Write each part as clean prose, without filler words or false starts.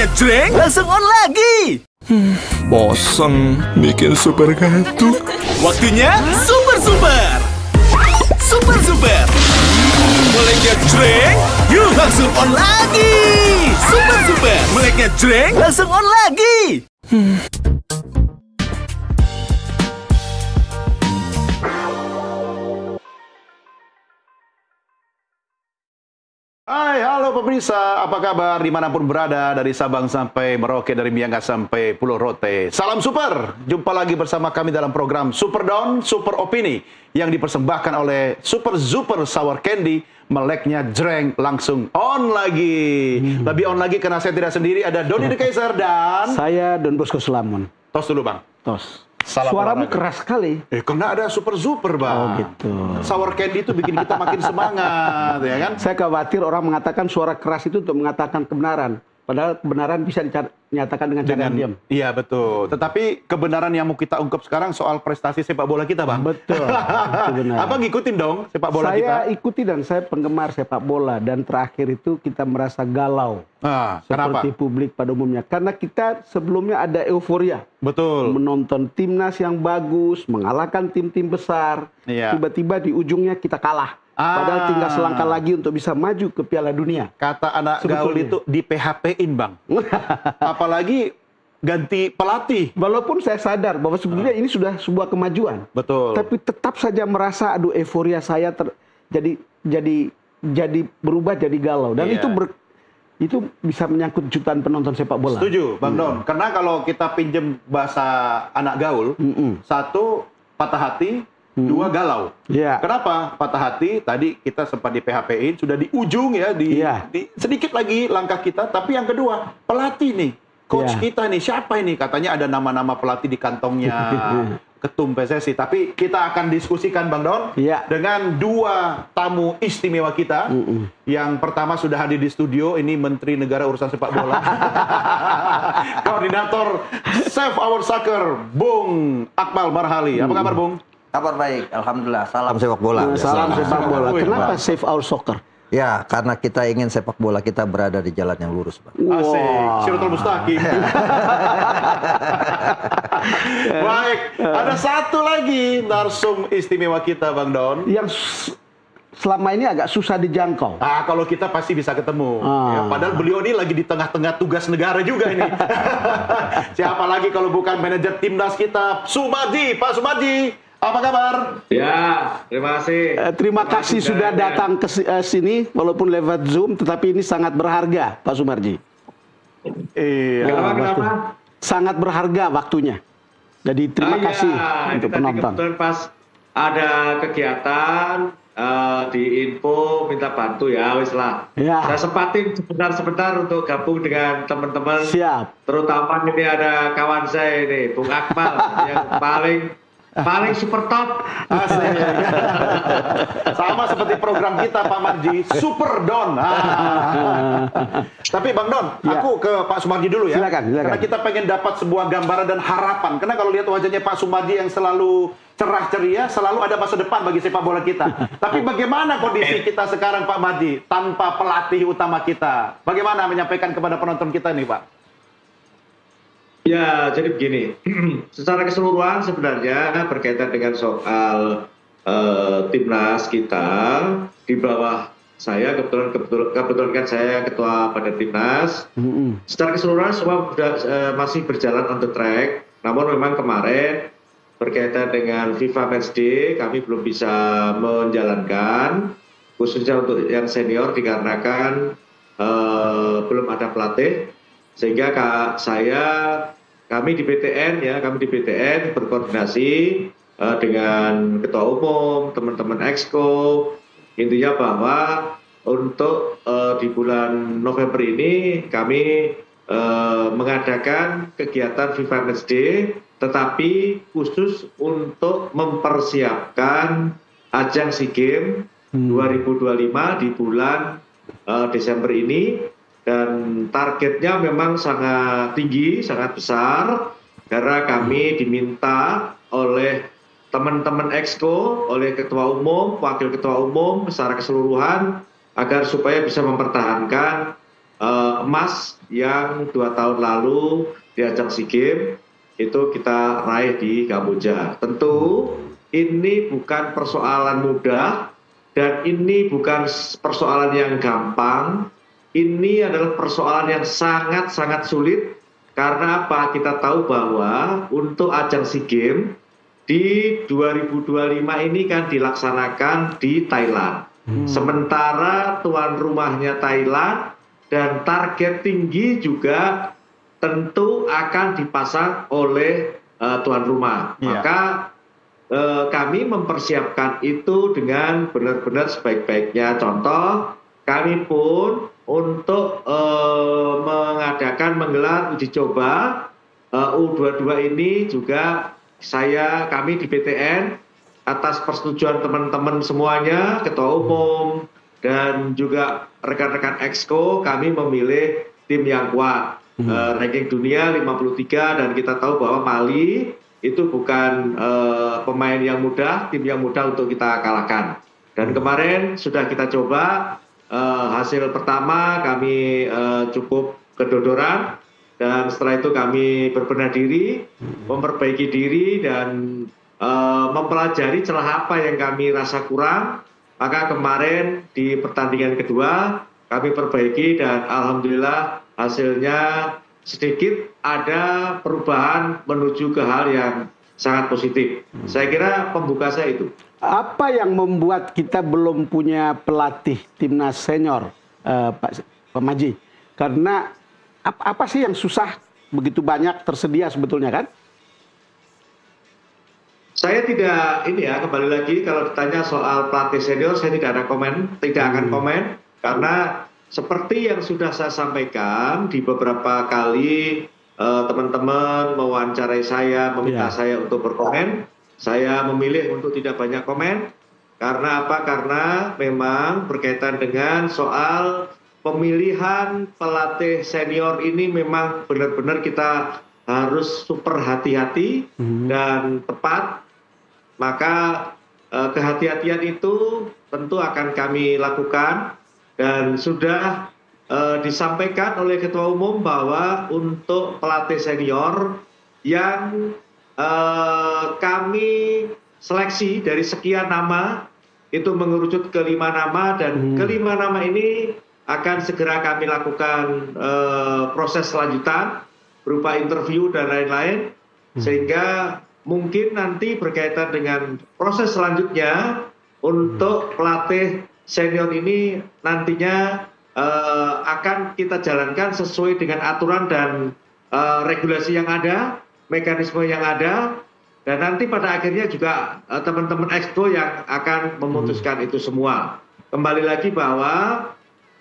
Meleknya jreng, langsung on lagi. Bosen bikin super kartu. Waktunya super. Super. Meleknya jreng, yuk langsung on lagi. Super. Meleknya jreng, langsung on lagi. Hai, halo pemirsa, apa kabar dimanapun berada, dari Sabang sampai Merauke, dari Myangas sampai Pulau Rote. Salam super, jumpa lagi bersama kami dalam program Super Down, Super Opini yang dipersembahkan oleh Super Sour Candy. Meleknya jreng, langsung on lagi. Lebih on lagi karena saya tidak sendiri, ada Doni The Kaiser dan... Saya Don Bosco Sulamon. Tos dulu bang. Tos. Salam Suaramu olahraga. keras sekali. Karena ada super bang. Oh gitu. Sour Candy itu bikin kita makin semangat, ya kan? Saya khawatir orang mengatakan suara keras itu untuk mengatakan kebenaran. Padahal kebenaran bisa dinyatakan dengan cara diam. Iya betul. Tetapi kebenaran yang mau kita ungkap sekarang soal prestasi sepak bola kita, bang. Betul. Itu benar. Abang ngikutin dong sepak bola kita. Saya ikuti dan saya penggemar sepak bola, dan terakhir itu kita merasa galau. Kenapa? Seperti publik pada umumnya. Karena kita sebelumnya ada euforia. Betul. Menonton timnas yang bagus, mengalahkan tim-tim besar. Iya. Tiba-tiba di ujungnya kita kalah. Padahal tinggal selangkah lagi untuk bisa maju ke Piala Dunia. Kata anak gaul itu di PHP-in, bang. Apalagi ganti pelatih. Walaupun saya sadar bahwa sebenarnya ini sudah sebuah kemajuan. Betul. Tapi tetap saja merasa aduh euforia saya jadi berubah jadi galau, dan Iya. itu bisa menyangkut jutaan penonton sepak bola. Setuju, Bang Don. Karena kalau kita pinjem bahasa anak gaul, satu patah hati, dua galau. Iya. Kenapa patah hati? Tadi kita sempat di PHP-in, sudah di ujung ya, di sedikit lagi langkah kita. Tapi yang kedua, pelatih nih, coach kita nih, siapa ini? Katanya ada nama-nama pelatih di kantongnya ketum PSSI. Tapi kita akan diskusikan, Bang Don, dengan dua tamu istimewa kita. Yang pertama sudah hadir di studio, ini Menteri Negara Urusan Sepak Bola, Koordinator Save Our Soccer, Bung Akmal Marhali. Apa kabar, Bung? Kabar baik, alhamdulillah. Salam sepak bola. Salam sepak bola. Kenapa Save Our Soccer? Ya, karena kita ingin sepak bola kita berada di jalan yang lurus, Bang. Asik, Syaratul Mustaqim. Baik, ada satu lagi narsum istimewa kita, Bang Don, yang selama ini agak susah dijangkau. Kalau kita pasti bisa ketemu. Ya, padahal beliau ini lagi di tengah-tengah tugas negara juga ini. Siapa lagi kalau bukan manajer timnas kita, Sumarji. Pak Sumarji, apa kabar? Ya, terima kasih. Terima kasih sudah datang ke sini, walaupun lewat Zoom, tetapi ini sangat berharga, Pak Sumarji. Iya. Kenapa? Sangat berharga waktunya. Jadi terima kasih untuk penonton. Kebetulan pas ada kegiatan di info minta bantu ya, wis lah. Saya sempatin sebentar untuk gabung dengan teman-teman. Siap. Terutama ini ada kawan saya ini, Bung Akmal, yang paling super top. Sama seperti program kita, Pak Marji, Super Don. Tapi Bang Don, aku ke Pak Sumarji dulu ya. Silakan. Karena kita pengen dapat sebuah gambaran dan harapan. Karena kalau lihat wajahnya Pak Sumarji yang selalu cerah ceria, selalu ada masa depan bagi sepak bola kita. Tapi bagaimana kondisi kita sekarang, Pak Marji, tanpa pelatih utama kita? Bagaimana menyampaikan kepada penonton kita nih, Pak? Ya, jadi begini. Secara keseluruhan sebenarnya berkaitan dengan soal timnas kita, di bawah saya kebetulan kan saya ketua Badan Timnas. Secara keseluruhan semua sudah masih berjalan on the track. Namun memang kemarin berkaitan dengan FIFA Matchday kami belum bisa menjalankan, khususnya untuk yang senior dikarenakan belum ada pelatih. Sehingga kami di BTN berkoordinasi dengan ketua umum, teman-teman Exco. Intinya bahwa untuk di bulan November ini kami mengadakan kegiatan FIFA Matchday, tetapi khusus untuk mempersiapkan ajang SEA Games 2025 di bulan Desember ini. Dan targetnya memang sangat tinggi, sangat besar, karena kami diminta oleh teman-teman Exco, oleh ketua umum, wakil ketua umum secara keseluruhan, agar supaya bisa mempertahankan emas yang 2 tahun lalu di ajang SEA Games itu kita raih di Kamboja. Tentu ini bukan persoalan mudah dan ini bukan persoalan yang gampang. Ini adalah persoalan yang sangat-sangat sulit karena apa? Kita tahu bahwa untuk ajang SEA Games di 2025 ini kan dilaksanakan di Thailand. Sementara tuan rumahnya Thailand dan target tinggi juga tentu akan dipasang oleh tuan rumah. Maka kami mempersiapkan itu dengan benar-benar sebaik-baiknya. Contoh, kami pun untuk menggelar uji coba U22 ini juga kami di BTN atas persetujuan teman-teman semuanya, ketua umum dan juga rekan-rekan Exco, kami memilih tim yang kuat. Ranking dunia 53 dan kita tahu bahwa Mali itu bukan pemain yang mudah, tim yang mudah untuk kita kalahkan. Dan kemarin sudah kita coba, hasil pertama kami cukup kedodoran. Dan setelah itu kami berbenah diri, memperbaiki diri, dan mempelajari celah apa yang kami rasa kurang. Maka kemarin di pertandingan kedua, kami perbaiki dan alhamdulillah hasilnya sedikit ada perubahan menuju ke hal yang sangat positif. Saya kira pembuka saya itu. Apa yang membuat kita belum punya pelatih timnas senior, Pak Maji? Karena apa sih yang susah begitu banyak tersedia sebetulnya kan? Saya tidak kembali lagi kalau ditanya soal pelatih senior saya tidak akan komen karena seperti yang sudah saya sampaikan di beberapa kali teman-teman mewawancarai saya, meminta saya untuk berkomen, saya memilih untuk tidak banyak komen. Karena apa? Karena memang berkaitan dengan soal pemilihan pelatih senior ini memang benar-benar kita harus super hati-hati dan tepat. Maka kehati-hatian itu tentu akan kami lakukan dan sudah disampaikan oleh Ketua Umum bahwa untuk pelatih senior yang kami seleksi dari sekian nama itu mengerucut ke 5 nama dan ke-5 nama ini akan segera kami lakukan proses selanjutan berupa interview dan lain-lain sehingga mungkin nanti berkaitan dengan proses selanjutnya untuk pelatih senior ini nantinya akan kita jalankan sesuai dengan aturan dan regulasi yang ada, mekanisme yang ada, dan nanti pada akhirnya juga teman-teman Exco yang akan memutuskan itu semua. Kembali lagi bahwa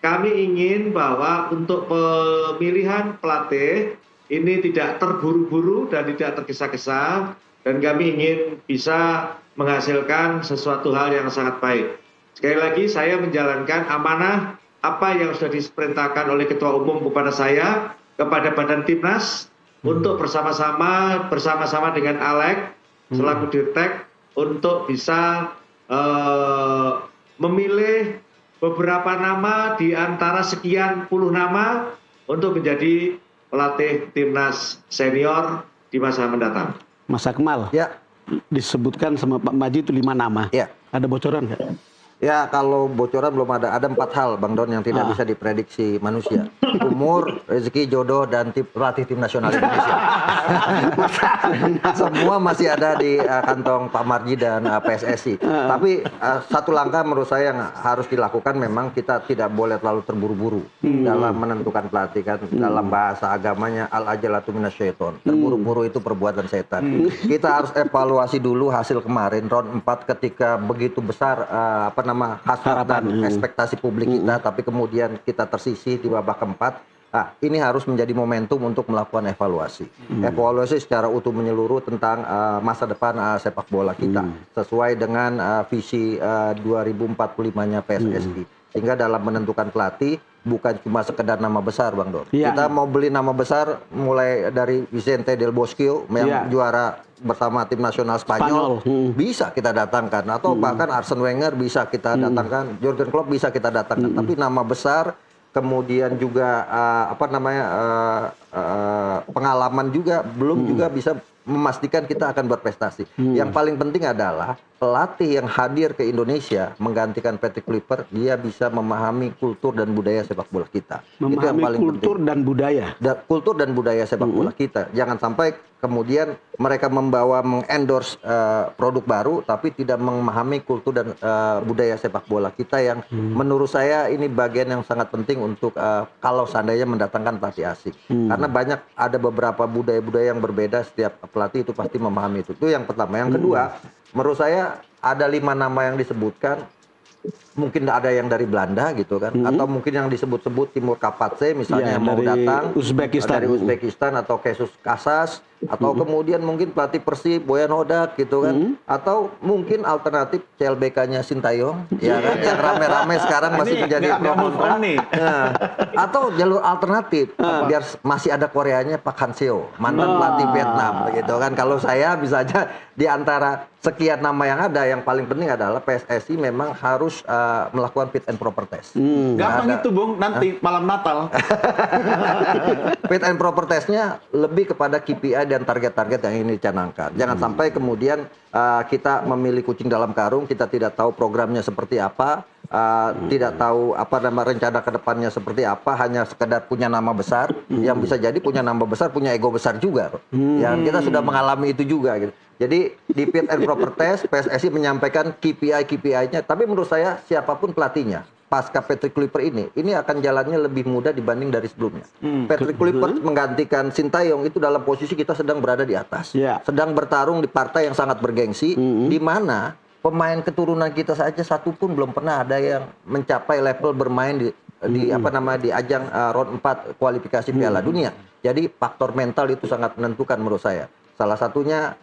kami ingin bahwa untuk pemilihan pelatih ini tidak terburu-buru dan tidak tergesa-gesa dan kami ingin bisa menghasilkan sesuatu hal yang sangat baik. Sekali lagi saya menjalankan amanah apa yang sudah diperintahkan oleh Ketua Umum kepada saya, kepada Badan Timnas untuk bersama-sama dengan Alek selaku Dirtek untuk bisa memilih beberapa nama di antara sekian puluh nama untuk menjadi pelatih timnas senior di masa mendatang. Mas Akmal, disebutkan sama Pak Maji itu 5 nama. Ada bocoran nggak? Ya, kalau bocoran belum ada. Ada 4 hal, Bang Don, yang tidak bisa diprediksi manusia. Umur, rezeki, jodoh, dan pelatih tim nasional Indonesia. Semua masih ada di kantong Pak Marji dan PSSI. Tapi satu langkah menurut saya yang harus dilakukan memang kita tidak boleh terlalu terburu-buru dalam menentukan pelatih kan. Dalam bahasa agamanya al-ajalatu minasyaiton. Terburu-buru itu perbuatan setan. Kita harus evaluasi dulu hasil kemarin round 4 ketika begitu besar hasrat dan ekspektasi publik kita, tapi kemudian kita tersisih di babak keempat. Ini harus menjadi momentum untuk melakukan evaluasi. Evaluasi secara utuh menyeluruh tentang masa depan sepak bola kita, sesuai dengan visi 2045-nya PSSI. Sehingga dalam menentukan pelatih, bukan cuma sekedar nama besar, Bang Don. Kita mau beli nama besar, mulai dari Vicente Del Bosque yang juara bersama tim nasional Spanyol, bisa kita datangkan, atau bahkan Arsene Wenger bisa kita datangkan, Jurgen Klopp bisa kita datangkan. Tapi nama besar kemudian juga pengalaman juga belum juga bisa memastikan kita akan berprestasi. Yang paling penting adalah pelatih yang hadir ke Indonesia menggantikan Patrick Kluivert, dia bisa memahami kultur dan budaya sepak bola kita. Itu yang Memahami paling kultur penting. dan budaya. Kultur dan budaya sepak bola kita. Jangan sampai kemudian mereka mengendorse produk baru tapi tidak memahami kultur dan budaya sepak bola kita yang menurut saya ini bagian yang sangat penting untuk kalau seandainya mendatangkan pelatih asing. Karena ada beberapa budaya-budaya yang berbeda, setiap pelatih itu pasti memahami itu. Itu yang pertama. Yang kedua, menurut saya ada 5 nama yang disebutkan. Mungkin ada yang dari Belanda gitu kan, atau mungkin yang disebut-sebut Timur Kapatse misalnya yang mau datang dari Uzbekistan atau Jesus Casas, atau kemudian mungkin pelatih Persib Boyan Hodak gitu kan, atau mungkin alternatif CLBK-nya Sintayong ya kan, yang rame-rame sekarang masih menjadi pro kontra. Atau jalur alternatif biar masih ada Koreanya Pak Hanseo, mantan pelatih Vietnam gitu kan. Kalau saya bisa aja di antara sekian nama yang ada, yang paling penting adalah PSSI memang harus melakukan fit and proper test. Gampang itu Bung, nanti malam Natal. Fit and proper testnya lebih kepada KPI dan target-target yang ini dicanangkan. Jangan sampai kemudian kita memilih kucing dalam karung, kita tidak tahu programnya seperti apa, tidak tahu rencana ke depannya seperti apa, hanya sekedar punya nama besar, yang bisa jadi punya nama besar, punya ego besar juga. Yang kita sudah mengalami itu juga gitu. Jadi di fit and proper test PSSI menyampaikan KPI-nya, tapi menurut saya siapapun pelatihnya pasca Patrick Kluivert ini akan jalannya lebih mudah dibanding dari sebelumnya. Patrick Kluivert menggantikan Sintayong itu dalam posisi kita sedang berada di atas, sedang bertarung di partai yang sangat bergengsi, di mana pemain keturunan kita saja satu pun belum pernah ada yang mencapai level bermain di ajang round 4 kualifikasi Piala Dunia. Jadi faktor mental itu sangat menentukan menurut saya. Salah satunya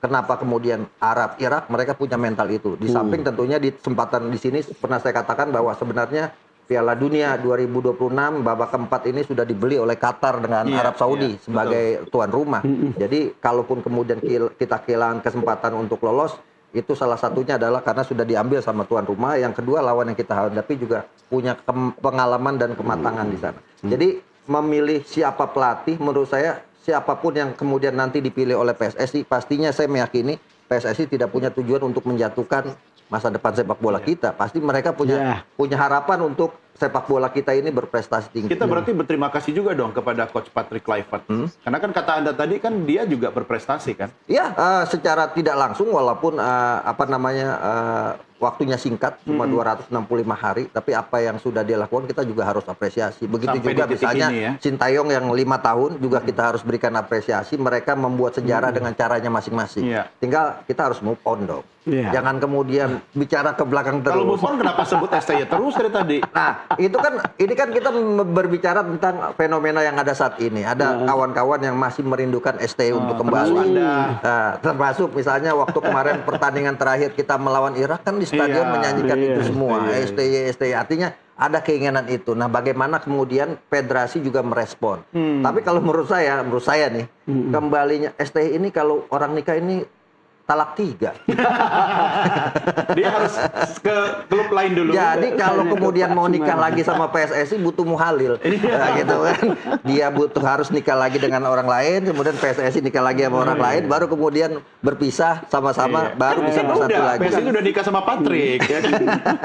kenapa kemudian Arab, Irak mereka punya mental itu. Di samping tentunya di kesempatan di sini pernah saya katakan bahwa sebenarnya Piala Dunia 2026 babak keempat ini sudah dibeli oleh Qatar dengan Arab Saudi sebagai tuan rumah. Jadi kalaupun kemudian kita kehilangan kesempatan untuk lolos, itu salah satunya adalah karena sudah diambil sama tuan rumah. Yang kedua, lawan yang kita hadapi juga punya pengalaman dan kematangan di sana. Jadi memilih siapa pelatih menurut saya, siapapun yang kemudian nanti dipilih oleh PSSI, pastinya saya meyakini PSSI tidak punya tujuan untuk menjatuhkan masa depan sepak bola kita. Pasti mereka punya harapan untuk sepak bola kita ini berprestasi tinggi. Kita berarti berterima kasih juga dong kepada Coach Patrick Kluivert. Karena kan kata Anda tadi kan dia juga berprestasi kan? Ya, secara tidak langsung walaupun waktunya singkat, cuma 265 hari, tapi apa yang sudah dia lakukan kita juga harus apresiasi. Begitu sampai juga misalnya Sintayong yang 5 tahun juga kita harus berikan apresiasi. Mereka membuat sejarah dengan caranya masing-masing. Tinggal kita harus move on dong. Jangan kemudian bicara ke belakang terus. Kalau move on kenapa sebut STY terus dari tadi? Nah, ini kan kita berbicara tentang fenomena yang ada saat ini. Ada kawan-kawan yang masih merindukan STY untuk kembali. Termasuk misalnya waktu kemarin pertandingan terakhir kita melawan Irak kan di stadion menyanyikan itu semua. STY. Artinya ada keinginan itu. Nah, bagaimana kemudian federasi juga merespon. Tapi kalau menurut saya nih, kembalinya STY ini kalau orang nikah ini talak 3. Dia harus ke klub lain dulu. Jadi kalau kemudian mau nikah lagi sama PSSI butuh muhalil. Nah, gitu kan. Dia harus nikah lagi dengan orang lain, kemudian PSSI nikah lagi sama orang lain, baru kemudian berpisah sama-sama, baru bisa bersatu lagi. PSSI udah nikah sama Patrick.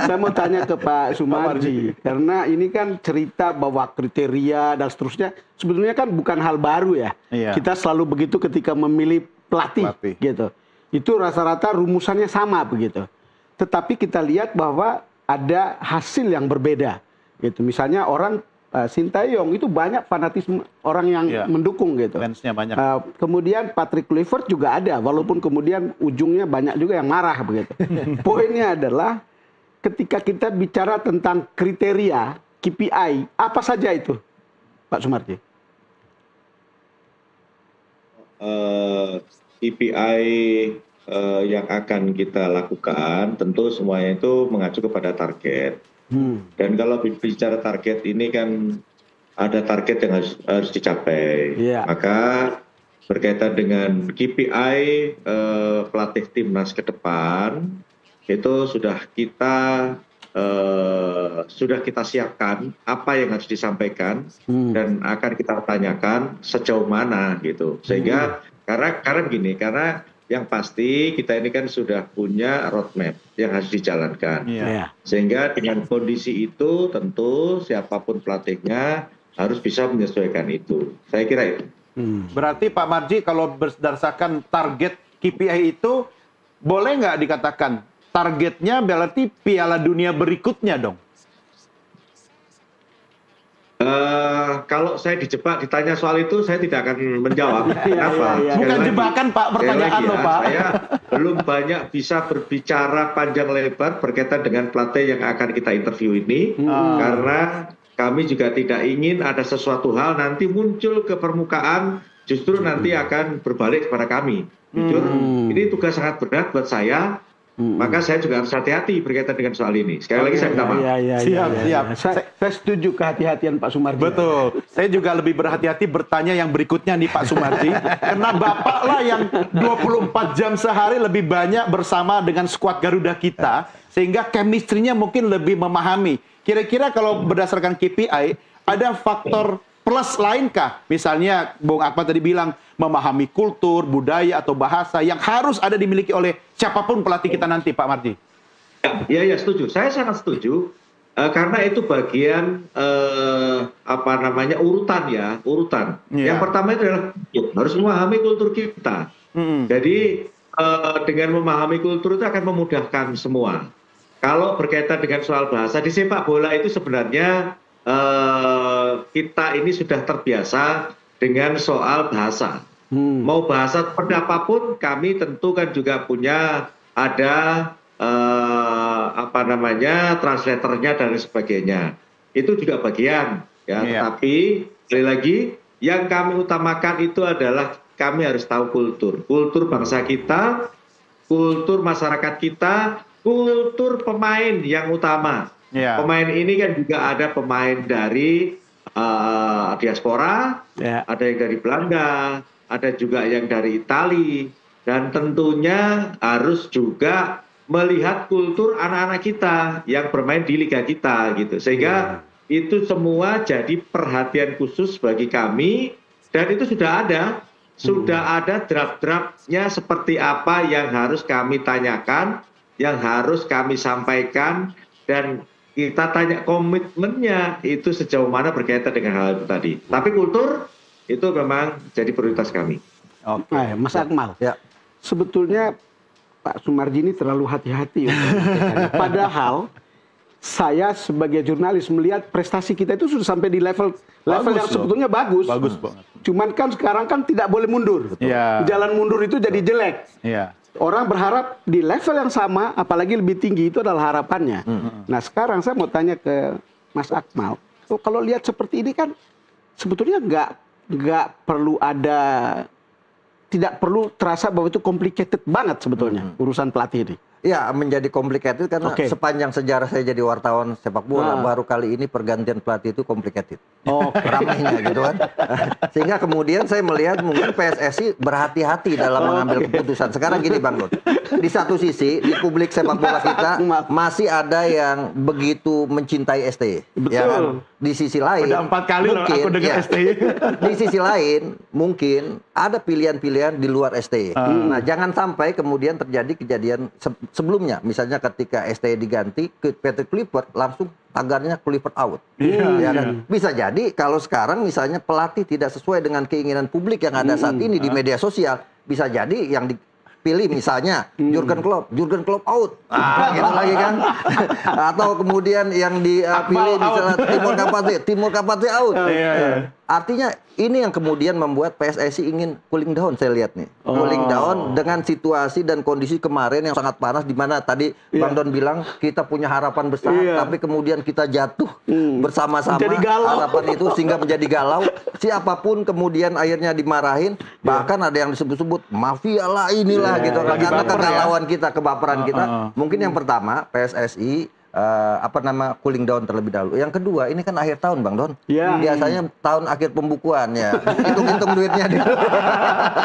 Saya mau tanya ke Pak Sumarji, karena ini kan cerita bahwa kriteria dan seterusnya sebetulnya kan bukan hal baru ya. Kita selalu begitu ketika memilih pelatih. Gitu. Itu rata-rata rumusannya sama begitu. Tetapi kita lihat bahwa ada hasil yang berbeda. Gitu. Misalnya orang Sintayong itu banyak fanatisme orang yang mendukung gitu. Fansnya banyak. Kemudian Patrick Kluivert juga ada, walaupun kemudian ujungnya banyak juga yang marah begitu. Poinnya adalah ketika kita bicara tentang kriteria KPI, apa saja itu, Pak Sumarji? KPI yang akan kita lakukan tentu semuanya itu mengacu kepada target. Dan kalau bicara target ini kan ada target yang harus dicapai. Maka berkaitan dengan KPI pelatih timnas ke depan itu sudah kita sudah kita siapkan apa yang harus disampaikan dan akan kita tanyakan sejauh mana gitu. Sehingga karena yang pasti kita ini kan sudah punya roadmap yang harus dijalankan. Sehingga dengan kondisi itu tentu siapapun pelatihnya harus bisa menyesuaikan itu. Saya kira itu. Berarti Pak Marji kalau berdasarkan target KPI itu boleh nggak dikatakan targetnya berarti Piala Dunia berikutnya dong? Kalau saya dijebak ditanya soal itu, saya tidak akan menjawab. Kenapa? Bukan jebakan Pak, pertanyaan loh Pak. Saya belum banyak bisa berbicara panjang lebar berkaitan dengan pelatih yang akan kita interview ini, karena kami juga tidak ingin ada sesuatu hal nanti muncul ke permukaan, justru nanti akan berbalik kepada kami. Jujur, ini tugas sangat berat buat saya. Maka saya juga harus hati-hati berkaitan dengan soal ini. Sekali lagi saya minta maaf. Siap. Saya setuju kehati-hatian Pak Sumarji. Betul. Saya juga lebih berhati-hati bertanya yang berikutnya nih Pak Sumarji. Karena Bapak lah yang 24 jam sehari lebih banyak bersama dengan skuad Garuda kita. Sehingga chemistry-nya mungkin lebih memahami. Kira-kira kalau berdasarkan KPI, ada faktor plus lainkah? Misalnya Bung Akmal tadi bilang memahami kultur, budaya, atau bahasa yang harus ada dimiliki oleh siapapun pelatih kita nanti, Pak Marji. Ya, setuju. Saya sangat setuju. Karena itu bagian urutan ya, urutan. Yang pertama itu adalah harus memahami kultur kita. Jadi dengan memahami kultur itu akan memudahkan semua. Kalau berkaitan dengan soal bahasa di sepak bola itu sebenarnya kita ini sudah terbiasa dengan soal bahasa. Mau bahasa seperti apapun, kami tentu kan juga punya ada translatornya dan sebagainya. Itu juga bagian ya. Tetapi sekali lagi yang kami utamakan itu adalah kami harus tahu kultur bangsa kita, kultur masyarakat kita, kultur pemain yang utama. Pemain ini kan juga ada pemain dari diaspora, ada yang dari Belanda, ada juga yang dari Itali, dan tentunya harus juga melihat kultur anak-anak kita yang bermain di liga kita gitu. Sehingga itu semua jadi perhatian khusus bagi kami, dan itu sudah ada draft-draftnya seperti apa yang harus kami tanyakan, yang harus kami sampaikan, dan kita tanya komitmennya itu sejauh mana berkaitan dengan hal itu tadi. Tapi kultur itu memang jadi prioritas kami. Oke, Mas Akmal. Sebetulnya Pak Sumarji ini terlalu hati-hati. Padahal saya sebagai jurnalis melihat prestasi kita itu sudah sampai di level yang sebetulnya bagus. Bagus banget. Cuman kan sekarang kan tidak boleh mundur. Jalan mundur itu jadi jelek. Orang berharap di level yang sama, apalagi lebih tinggi, itu adalah harapannya. Nah sekarang saya mau tanya ke Mas Akmal, kalau lihat seperti ini kan sebetulnya nggak perlu ada, tidak perlu terasa bahwa itu complicated banget sebetulnya urusan pelatih ini. Ya, menjadi complicated karena sepanjang sejarah saya jadi wartawan sepak bola, baru kali ini pergantian pelatih itu complicated. Ramainya gitu kan. Sehingga kemudian saya melihat mungkin PSSI berhati-hati dalam mengambil keputusan. Sekarang gini Bang Nur, di satu sisi di publik sepak bola kita masih ada yang begitu mencintai STY. Betul. Ya kan? Di sisi lain, udah 4 kali loh aku dengar STY. Di sisi lain, mungkin ada pilihan-pilihan di luar STY. Nah, jangan sampai kemudian terjadi kejadian sebelumnya. Misalnya ketika STY diganti ke Patrick Kluivert, langsung tagarnya Kluivert out. Ya kan? Bisa jadi kalau sekarang misalnya pelatih tidak sesuai dengan keinginan publik yang ada saat ini di media sosial, bisa jadi yang pilih misalnya Jurgen Klopp out, gitu lagi kan, atau kemudian yang dipilih misalnya Timur Kapate out. Artinya ini yang kemudian membuat PSSI ingin cooling down, saya lihat nih, cooling down dengan situasi dan kondisi kemarin yang sangat panas, di mana tadi Bang Don bilang kita punya harapan besar, tapi kemudian kita jatuh bersama-sama harapan itu sehingga menjadi galau. Siapapun kemudian akhirnya dimarahin, bahkan ada yang disebut-sebut mafia lah inilah gitu, karena kegalauan kita, kebaperan kita. Mungkin yang pertama PSSI cooling down terlebih dahulu. Yang kedua, ini kan akhir tahun Bang Don. Ya. Biasanya tahun akhir pembukuan ya. Hitung-hitung duitnya dia.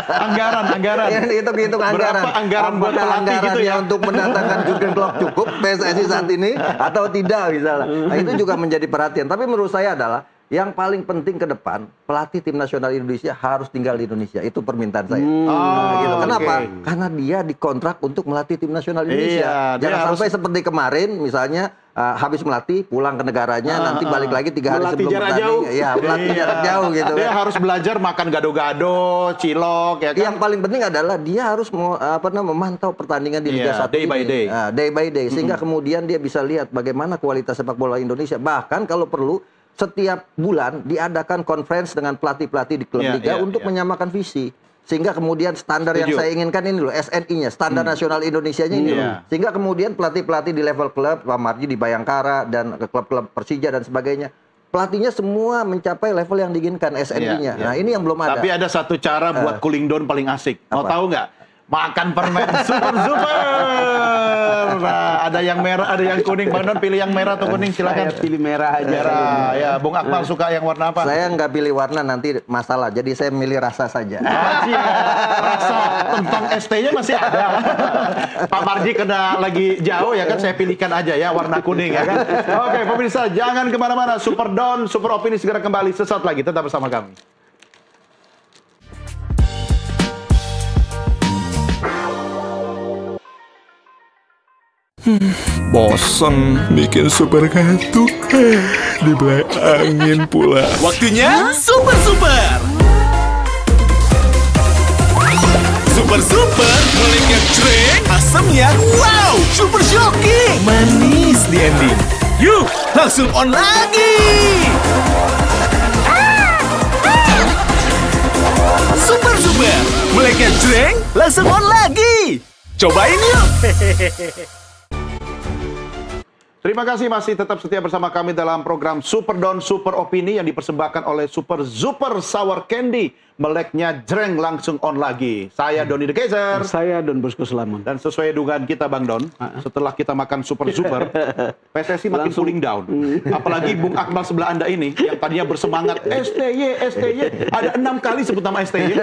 Anggaran. Ya, hitung-hitung anggaran. Berapa anggaran buat Apakah pelatih gitu ya? untuk mendatangkan Jurgen Klopp cukup PSSI saat ini atau tidak misalnya. Nah, itu juga menjadi perhatian. Tapi menurut saya adalah yang paling penting ke depan, pelatih tim nasional Indonesia harus tinggal di Indonesia. Itu permintaan saya. Gitu. Kenapa? Karena dia dikontrak untuk melatih tim nasional Indonesia. Iya, dia Jangan sampai seperti kemarin, misalnya habis melatih, pulang ke negaranya, nanti balik lagi 3 hari Melatih sebelum jarak bertanding. jauh. Iya, melatih jarak jauh gitu. Dia harus belajar makan gado-gado, cilok, ya kan? Yang paling penting adalah dia harus memantau pertandingan di Liga 1 day by ini. day. Day by day, sehingga kemudian dia bisa lihat bagaimana kualitas sepak bola Indonesia. Bahkan kalau perlu setiap bulan diadakan conference dengan pelatih-pelatih di klub liga untuk menyamakan visi. Sehingga kemudian standar yang saya inginkan ini loh, SNI-nya, standar nasional Indonesianya ini loh. Sehingga kemudian pelatih-pelatih di level klub, Pak Marji di Bayangkara dan klub-klub Persija dan sebagainya, pelatihnya semua mencapai level yang diinginkan SNI-nya. Nah, ini yang belum ada. Tapi ada satu cara buat cooling down paling asik. Mau tahu nggak? Makan permen super. Nah, ada yang merah, ada yang kuning. Bang Don pilih yang merah atau kuning, silakan. Saya pilih merah aja. Merah. Ya, Bung Akmal suka yang warna apa? Saya nggak pilih warna, nanti masalah. Jadi saya milih rasa saja. Rasa tentang ST-nya masih ada. Pak Marji kena lagi jauh ya kan, saya pilihkan aja ya warna kuning ya kan. Oke, pemirsa jangan kemana-mana. Super Don, Super Opini segera kembali sesaat lagi. Tetap bersama kami. Bosen bikin super kartu. Dibelai angin pula. Waktunya super. Super mulai ngejreng, asamnya wow, super shocking, manis di ending. Yuk, langsung on lagi. Super mulai ngejreng, langsung on lagi. Cobain yuk. Terima kasih masih tetap setia bersama kami dalam program Super Don Super Opini yang dipersembahkan oleh Super Sour Candy. Meleknya jreng langsung on lagi. Saya Doni The Kaiser. Saya Don Bosco Selamun. Dan sesuai dugaan kita Bang Don, setelah kita makan Super, PSSI makin cooling down. Apalagi Bung Akmal sebelah Anda ini, yang tadinya bersemangat, STY, ada 6 kali sebut nama STY.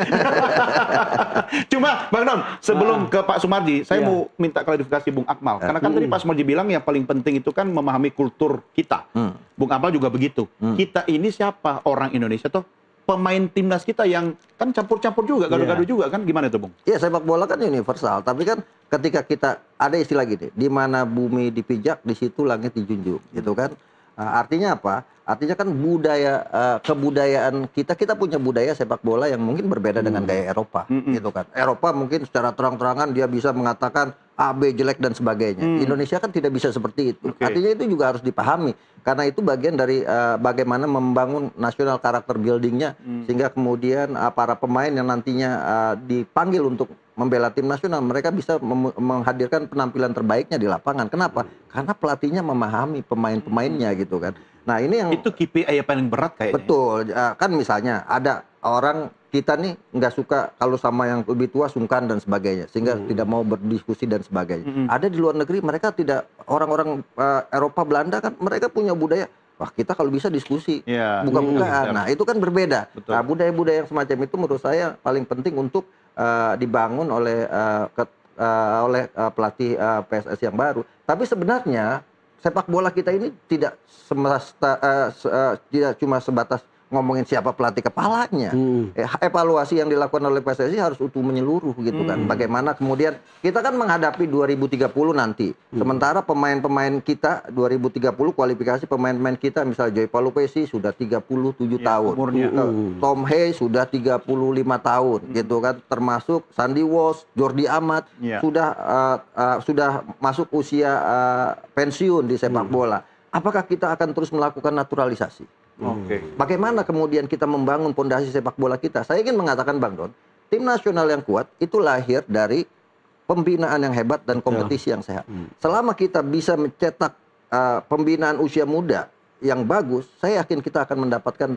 Cuma Bang Don, sebelum ke Pak Sumarji, saya mau minta klarifikasi Bung Akmal. Karena kan tadi Pak Sumarji bilang yang paling penting itu kan memahami kultur kita. Bung Akmal juga begitu. Kita ini siapa? Orang Indonesia toh? Pemain timnas kita yang kan campur-campur juga, gado-gado juga kan, gimana itu Bung? Iya, sepak bola kan universal, tapi kan ketika kita ada istilah gini, di mana bumi dipijak, di situ langit dijunjung, gitu kan? Artinya apa? Artinya kan budaya, kebudayaan kita punya budaya sepak bola yang mungkin berbeda dengan gaya Eropa, gitu kan? Eropa mungkin secara terang-terangan dia bisa mengatakan A, B jelek dan sebagainya. Indonesia kan tidak bisa seperti itu. Artinya itu juga harus dipahami. Karena itu bagian dari bagaimana membangun nasional karakter buildingnya, sehingga kemudian para pemain yang nantinya dipanggil untuk membela tim nasional, mereka bisa menghadirkan penampilan terbaiknya di lapangan. Kenapa? Karena pelatihnya memahami pemain-pemainnya gitu kan. Nah ini yang itu KPI yang paling berat kayaknya. Betul, kan misalnya ada orang kita nih nggak suka kalau sama yang lebih tua sungkan dan sebagainya, sehingga tidak mau berdiskusi dan sebagainya. Ada di luar negeri mereka tidak, orang-orang Eropa Belanda kan mereka punya budaya. Wah kita kalau bisa diskusi, buka-bukaan. Nah itu kan berbeda. Nah budaya-budaya yang semacam itu menurut saya paling penting untuk dibangun oleh pelatih PSSI yang baru. Tapi sebenarnya sepak bola kita ini tidak cuma sebatas ngomongin siapa pelatih kepalanya. Evaluasi yang dilakukan oleh PSSI harus utuh menyeluruh gitu kan. Bagaimana kemudian kita kan menghadapi 2030 nanti. Sementara pemain-pemain kita 2030 kualifikasi pemain-pemain kita misalnya Joy Palupesi sudah 37 tahun. Tom Hay sudah 35 tahun gitu kan. Termasuk Sandy Walsh, Jordi Amat sudah masuk usia pensiun di sepak bola. Apakah kita akan terus melakukan naturalisasi? Bagaimana kemudian kita membangun pondasi sepak bola kita? Saya ingin mengatakan Bang Don, tim nasional yang kuat itu lahir dari pembinaan yang hebat dan kompetisi yang sehat. Selama kita bisa mencetak pembinaan usia muda yang bagus, saya yakin kita akan mendapatkan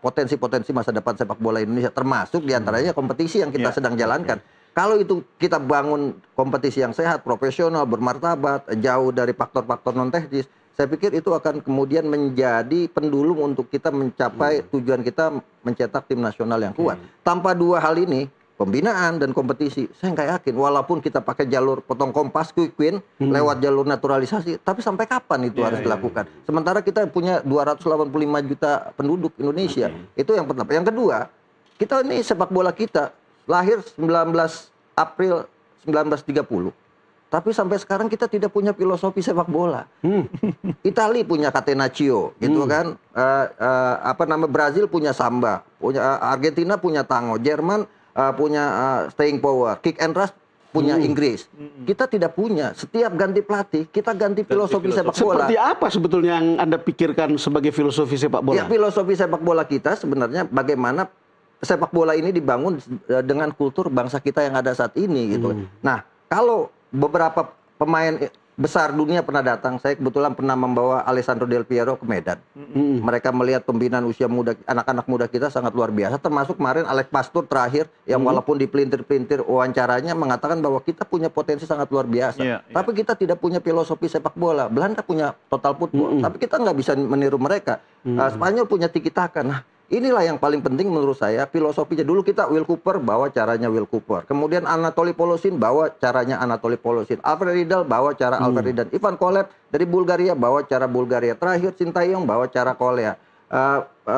potensi-potensi masa depan sepak bola Indonesia, termasuk diantaranya kompetisi yang kita sedang jalankan. Kalau itu kita bangun kompetisi yang sehat, profesional, bermartabat, jauh dari faktor-faktor non teknis, saya pikir itu akan kemudian menjadi pendulum untuk kita mencapai tujuan kita mencetak tim nasional yang kuat. Tanpa dua hal ini, pembinaan dan kompetisi, saya nggak yakin. Walaupun kita pakai jalur potong kompas, quick win, lewat jalur naturalisasi, tapi sampai kapan itu harus dilakukan? Sementara kita punya 285 juta penduduk Indonesia. Itu yang pertama. Yang kedua, kita ini sepak bola kita lahir 19 April 1930. Tapi sampai sekarang kita tidak punya filosofi sepak bola. Itali punya catenaccio, gitu kan? Brazil punya samba, Argentina punya tango, Jerman punya staying power, kick and rush punya Inggris. Kita tidak punya. Setiap ganti pelatih, kita ganti filosofi sepak bola. Seperti apa sebetulnya yang Anda pikirkan sebagai filosofi sepak bola? Ya, filosofi sepak bola kita sebenarnya bagaimana sepak bola ini dibangun dengan kultur bangsa kita yang ada saat ini gitu. Nah, kalau beberapa pemain besar dunia pernah datang, saya kebetulan pernah membawa Alessandro Del Piero ke Medan. Mereka melihat pembinaan usia muda, anak-anak muda kita sangat luar biasa. Termasuk kemarin Alex Pastur terakhir yang walaupun dipelintir-pelintir wawancaranya mengatakan bahwa kita punya potensi sangat luar biasa. Tapi kita tidak punya filosofi sepak bola. Belanda punya total football, tapi kita nggak bisa meniru mereka. Spanyol punya tiki-taka. Nah, inilah yang paling penting menurut saya, filosofinya. Dulu kita Will Cooper bawa caranya Will Cooper. Kemudian Anatoly Polosin bawa caranya Anatoly Polosin. Alfred Riedel bawa cara Alfred Riedel. Ivan Kolev dari Bulgaria bawa cara Bulgaria. Terakhir Sintayong bawa cara Korea.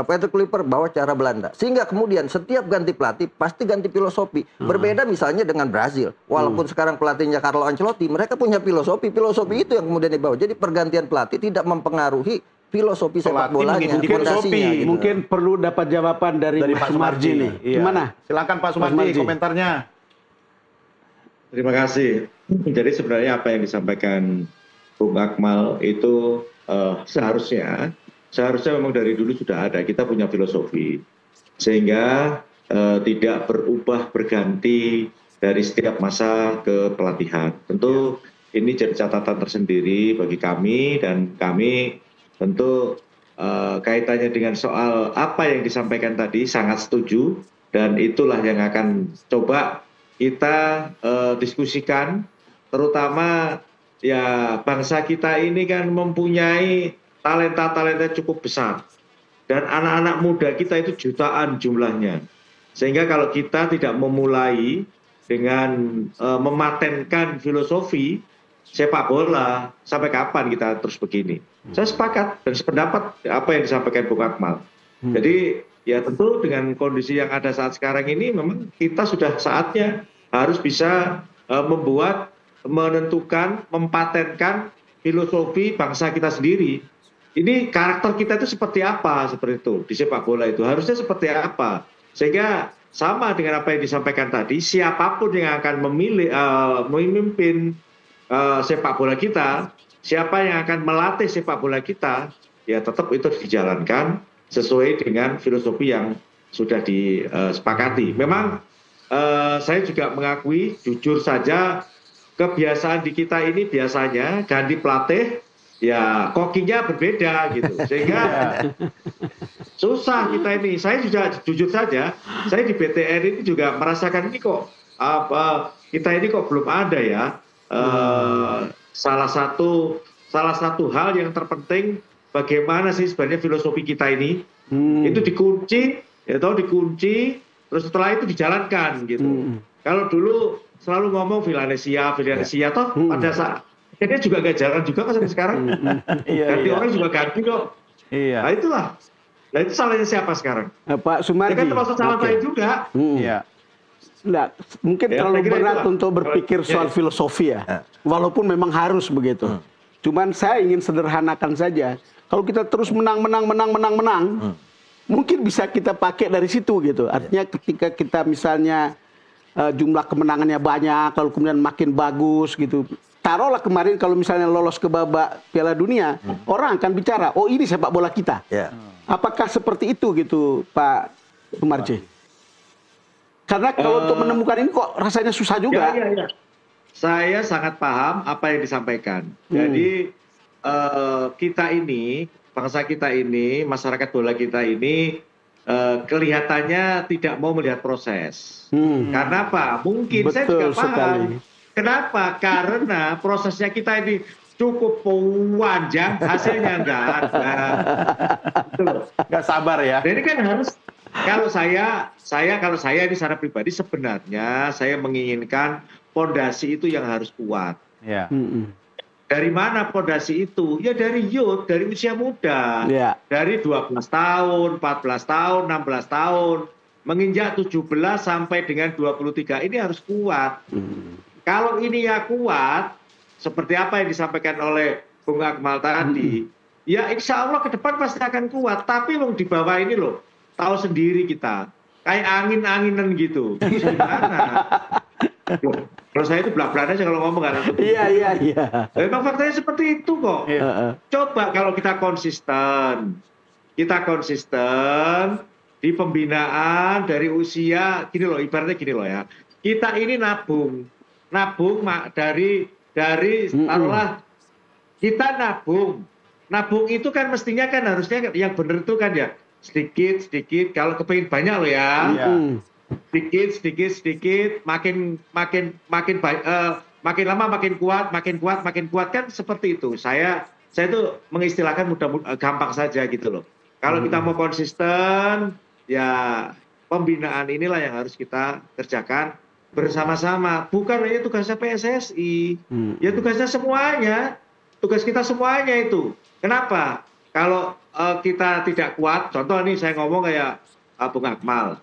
Peter Kluivert bawa cara Belanda. Sehingga kemudian setiap ganti pelatih pasti ganti filosofi. Berbeda misalnya dengan Brazil. Walaupun sekarang pelatihnya Carlo Ancelotti, mereka punya filosofi. Filosofi itu yang kemudian dibawa. Jadi pergantian pelatih tidak mempengaruhi filosofi sepak bolanya, fondasinya. Gitu. Mungkin perlu dapat jawaban dari Pak Sumarji nih. Gimana? Silakan Pak Sumarji komentarnya. Terima kasih. Jadi sebenarnya apa yang disampaikan Bung Akmal itu seharusnya memang dari dulu sudah ada. Kita punya filosofi sehingga tidak berubah berganti dari setiap masa ke pelatihan. Tentu ini jadi catatan tersendiri bagi kami, dan kami tentu kaitannya dengan soal apa yang disampaikan tadi sangat setuju, dan itulah yang akan coba kita diskusikan, terutama ya bangsa kita ini kan mempunyai talenta-talenta cukup besar, dan anak-anak muda kita itu jutaan jumlahnya, sehingga kalau kita tidak memulai dengan mematenkan filosofi sepak bola, sampai kapan kita terus begini? Saya sepakat dan sependapat apa yang disampaikan Bung Akmal. Jadi ya tentu dengan kondisi yang ada saat sekarang ini memang kita sudah saatnya harus bisa menentukan, mempatenkan filosofi bangsa kita sendiri. Ini karakter kita itu seperti apa, seperti itu di sepak bola itu harusnya seperti apa, sehingga sama dengan apa yang disampaikan tadi, siapapun yang akan memimpin sepak bola kita, siapa yang akan melatih sepak bola kita, ya tetap itu dijalankan sesuai dengan filosofi yang sudah disepakati. Memang saya juga mengakui, jujur saja, kebiasaan di kita ini biasanya ganti pelatih, ya kokinya berbeda gitu, sehingga susah kita ini. Saya juga jujur saja, saya di BTN ini juga merasakan ini kok kita ini kok belum ada ya. Salah satu hal yang terpenting, bagaimana sih sebenarnya filosofi kita ini itu dikunci, terus setelah itu dijalankan gitu. Kalau dulu selalu ngomong Villanesia toh pada saat dia juga nggak jalan juga kan sampai sekarang. Ganti orang juga ganti kok. Nah itulah. Nah itu salahnya siapa sekarang? Pak Sumarji. Ya kan termasuk salah saya juga. Nah, mungkin terlalu berat untuk berpikir soal filosofi ya. Walaupun memang harus begitu. Cuman saya ingin sederhanakan saja. Kalau kita terus menang, mungkin bisa kita pakai dari situ gitu. Artinya ketika kita misalnya jumlah kemenangannya banyak, kalau kemudian makin bagus gitu. Taruhlah kemarin kalau misalnya lolos ke babak Piala Dunia, orang akan bicara, oh ini sepak bola kita. Apakah seperti itu gitu Pak Sumarji? Karena kalau untuk menemukan ini kok rasanya susah juga. Ya. Saya sangat paham apa yang disampaikan. Jadi kita ini, bangsa kita ini, masyarakat bola kita ini kelihatannya tidak mau melihat proses. Karena apa? Mungkin saya Betul juga paham. sekali. Kenapa? Karena prosesnya kita ini cukup panjang, hasilnya enggak ada. Nggak sabar ya. Jadi kan harus, kalau saya ini secara pribadi sebenarnya saya menginginkan pondasi itu yang harus kuat. Ya. Dari mana pondasi itu? Ya dari youth, dari usia muda. Ya. Dari 12 tahun, 14 tahun, 16 tahun, menginjak 17 sampai dengan 23 ini harus kuat. Kalau ini ya kuat, seperti apa yang disampaikan oleh Bung Akmal tadi, ya insya Allah ke depan pasti akan kuat. Tapi di bawah ini loh, tahu sendiri kita, kayak angin-anginan gitu. Gimana? Kalau saya itu belak-belakan aja kalau ngomong kan. Iya. Memang faktanya seperti itu kok. Coba kalau kita konsisten di pembinaan dari usia gini loh, ibaratnya gini loh ya. Kita ini nabung dari taruhlah kita nabung itu kan mestinya kan harusnya yang benar itu kan ya sedikit kalau kepengin banyak loh ya. Sedikit, makin lama makin kuat kan seperti itu. Saya itu mengistilahkan gampang saja gitu loh. Kalau kita mau konsisten, ya pembinaan inilah yang harus kita kerjakan bersama-sama. Bukan hanya tugasnya PSSI, ya tugasnya semuanya, tugas kita semuanya itu. Kenapa? Kalau kita tidak kuat, contoh nih saya ngomong kayak Bung Akmal.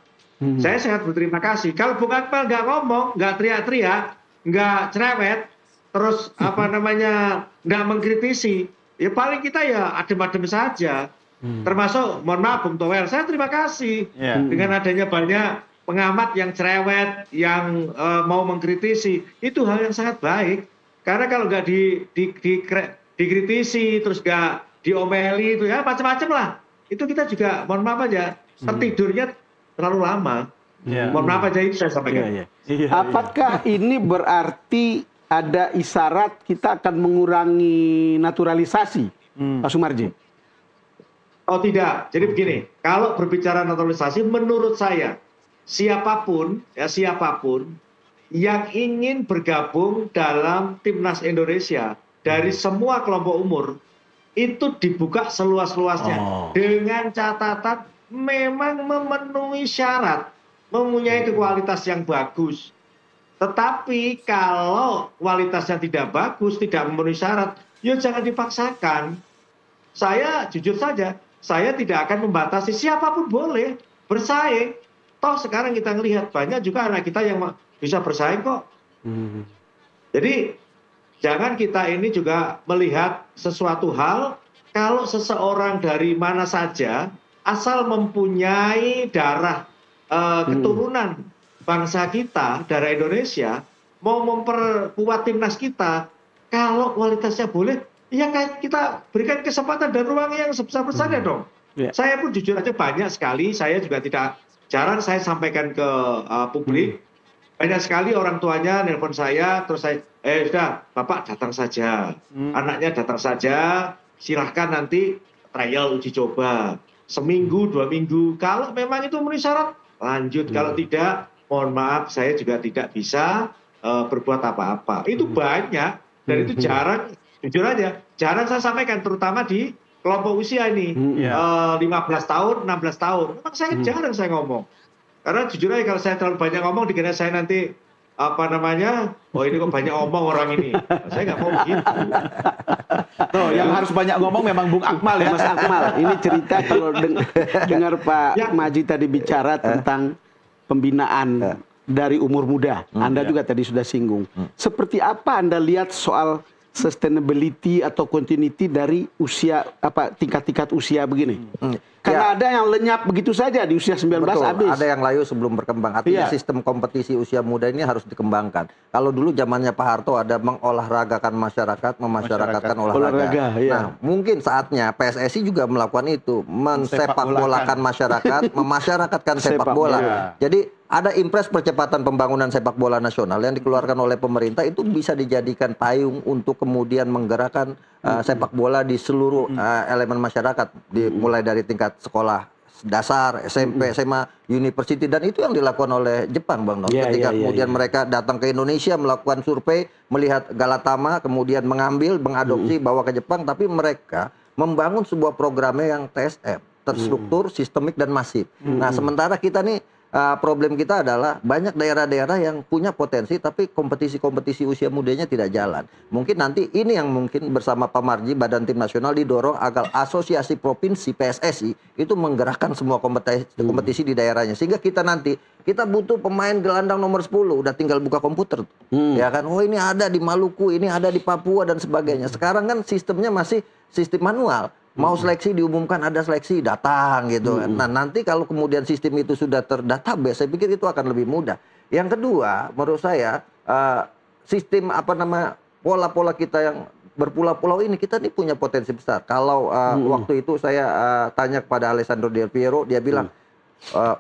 Saya sangat berterima kasih. Kalau Bung Akmal nggak ngomong, nggak teriak-teriak, nggak cerewet, terus nggak mengkritisi, ya paling kita ya adem-adem saja. Termasuk, mohon maaf Bung Towel, saya terima kasih dengan adanya banyak pengamat yang cerewet, yang mau mengkritisi, itu hal yang sangat baik. Karena kalau nggak dikritisi, terus nggak diomeli, itu ya macam-macam lah. Itu kita juga, mohon maaf aja, tertidurnya terlalu lama. Mohon maaf aja itu saya sampaikan. Apakah ini berarti ada isyarat kita akan mengurangi naturalisasi, Pak Sumarji? Oh tidak. Jadi begini, kalau berbicara naturalisasi, menurut saya siapapun yang ingin bergabung dalam timnas Indonesia dari semua kelompok umur itu dibuka seluas-luasnya dengan catatan memang memenuhi syarat, mempunyai kualitas yang bagus. Tetapi kalau kualitasnya tidak bagus, tidak memenuhi syarat, ya jangan dipaksakan. Saya jujur saja, saya tidak akan membatasi, siapapun boleh bersaing. Toh sekarang kita melihat banyak juga anak kita yang bisa bersaing kok. Jadi jangan kita ini juga melihat sesuatu hal, kalau seseorang dari mana saja, asal mempunyai darah keturunan bangsa kita, darah Indonesia, mau memperkuat timnas kita, kalau kualitasnya boleh, ya kita berikan kesempatan dan ruang yang sebesar-besarnya dong. Saya pun jujur aja banyak sekali, saya juga jarang saya sampaikan ke publik, banyak sekali orang tuanya nelpon saya, terus saya, sudah, Bapak datang saja, anaknya datang saja, silahkan nanti trial uji coba. Seminggu, 2 minggu. Kalau memang itu memenuhi syarat, lanjut. Kalau tidak, mohon maaf, saya juga tidak bisa berbuat apa-apa. Itu banyak, dan itu jarang, jujur aja, jarang saya sampaikan, terutama di kelompok usia ini. 15 tahun, 16 tahun. Memang saya jarang saya ngomong. Karena jujur aja, kalau saya terlalu banyak ngomong, dikira saya nanti, oh ini kok banyak ngomong orang ini. Saya nggak mau begitu. Tuh, yang harus banyak ngomong memang Bung Akmal ya. Mas Akmal, ini cerita kalau dengar Pak Maji tadi bicara tentang pembinaan dari umur muda. Anda juga tadi sudah singgung. Seperti apa Anda lihat soal sustainability atau continuity dari usia tingkat-tingkat usia begini? Karena ada yang lenyap begitu saja di usia 19 habis. Ada yang layu sebelum berkembang. Artinya sistem kompetisi usia muda ini harus dikembangkan. Kalau dulu zamannya Pak Harto ada mengolahragakan masyarakat, memasyarakatkan olahraga. Nah, mungkin saatnya PSSI juga melakukan itu, mensepakbolakan masyarakat, memasyarakatkan sepak bola. Jadi ada impres percepatan pembangunan sepak bola nasional yang dikeluarkan oleh pemerintah, itu bisa dijadikan payung untuk kemudian menggerakkan sepak bola di seluruh elemen masyarakat, mulai dari tingkat sekolah dasar, SMP, SMA, university, dan itu yang dilakukan oleh Jepang, Bang Don. Ketika kemudian mereka datang ke Indonesia melakukan survei, melihat Galatama, kemudian mengadopsi, bawa ke Jepang, tapi mereka membangun sebuah programnya yang TSM, terstruktur, sistemik, dan masif. Nah, sementara kita nih, problem kita adalah banyak daerah-daerah yang punya potensi tapi kompetisi-kompetisi usia mudanya tidak jalan. Mungkin nanti ini yang mungkin bersama Pak Marji, Badan Tim Nasional didorong agar asosiasi provinsi PSSI itu menggerakkan semua kompetisi di daerahnya. Sehingga kita nanti, kita butuh pemain gelandang nomor 10, udah tinggal buka komputer. Ya kan, oh ini ada di Maluku, ini ada di Papua dan sebagainya. Sekarang kan sistemnya masih sistem manual. Mau seleksi diumumkan ada seleksi, datang gitu kan. Nah, nanti kalau kemudian sistem itu sudah terdatabase, saya pikir itu akan lebih mudah. Yang kedua, menurut saya sistem pola-pola kita yang berpulau-pulau ini, kita nih punya potensi besar. Kalau waktu itu saya tanya kepada Alessandro Del Piero, dia bilang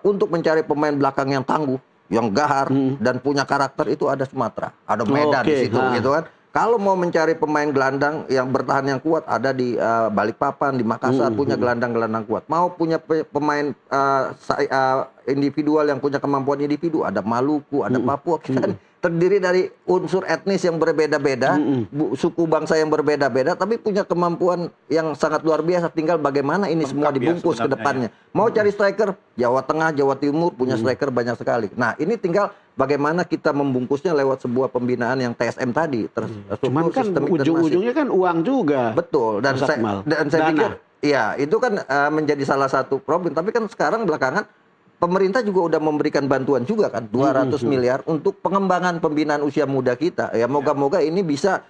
untuk mencari pemain belakang yang tangguh, yang gahar dan punya karakter itu ada Sumatera, ada Medan di situ gitu kan. Kalau mau mencari pemain gelandang yang bertahan yang kuat, ada di Balikpapan, di Makassar, punya gelandang-gelandang kuat. Mau punya pemain individual yang punya kemampuan individu, ada Maluku, ada Papua. Kita terdiri dari unsur etnis yang berbeda-beda, suku bangsa yang berbeda-beda, tapi punya kemampuan yang sangat luar biasa. Tinggal bagaimana ini semua dibungkus ke depannya. Mau cari striker, Jawa Tengah, Jawa Timur, punya striker banyak sekali. Nah, ini tinggal bagaimana kita membungkusnya lewat sebuah pembinaan yang TSM tadi. Cuman kan ujung-ujungnya kan uang juga. Betul. Dan saya pikir, ya itu kan menjadi salah satu problem. Tapi kan sekarang belakangan, pemerintah juga udah memberikan bantuan juga kan, 200 miliar untuk pengembangan pembinaan usia muda kita. Ya moga-moga ini bisa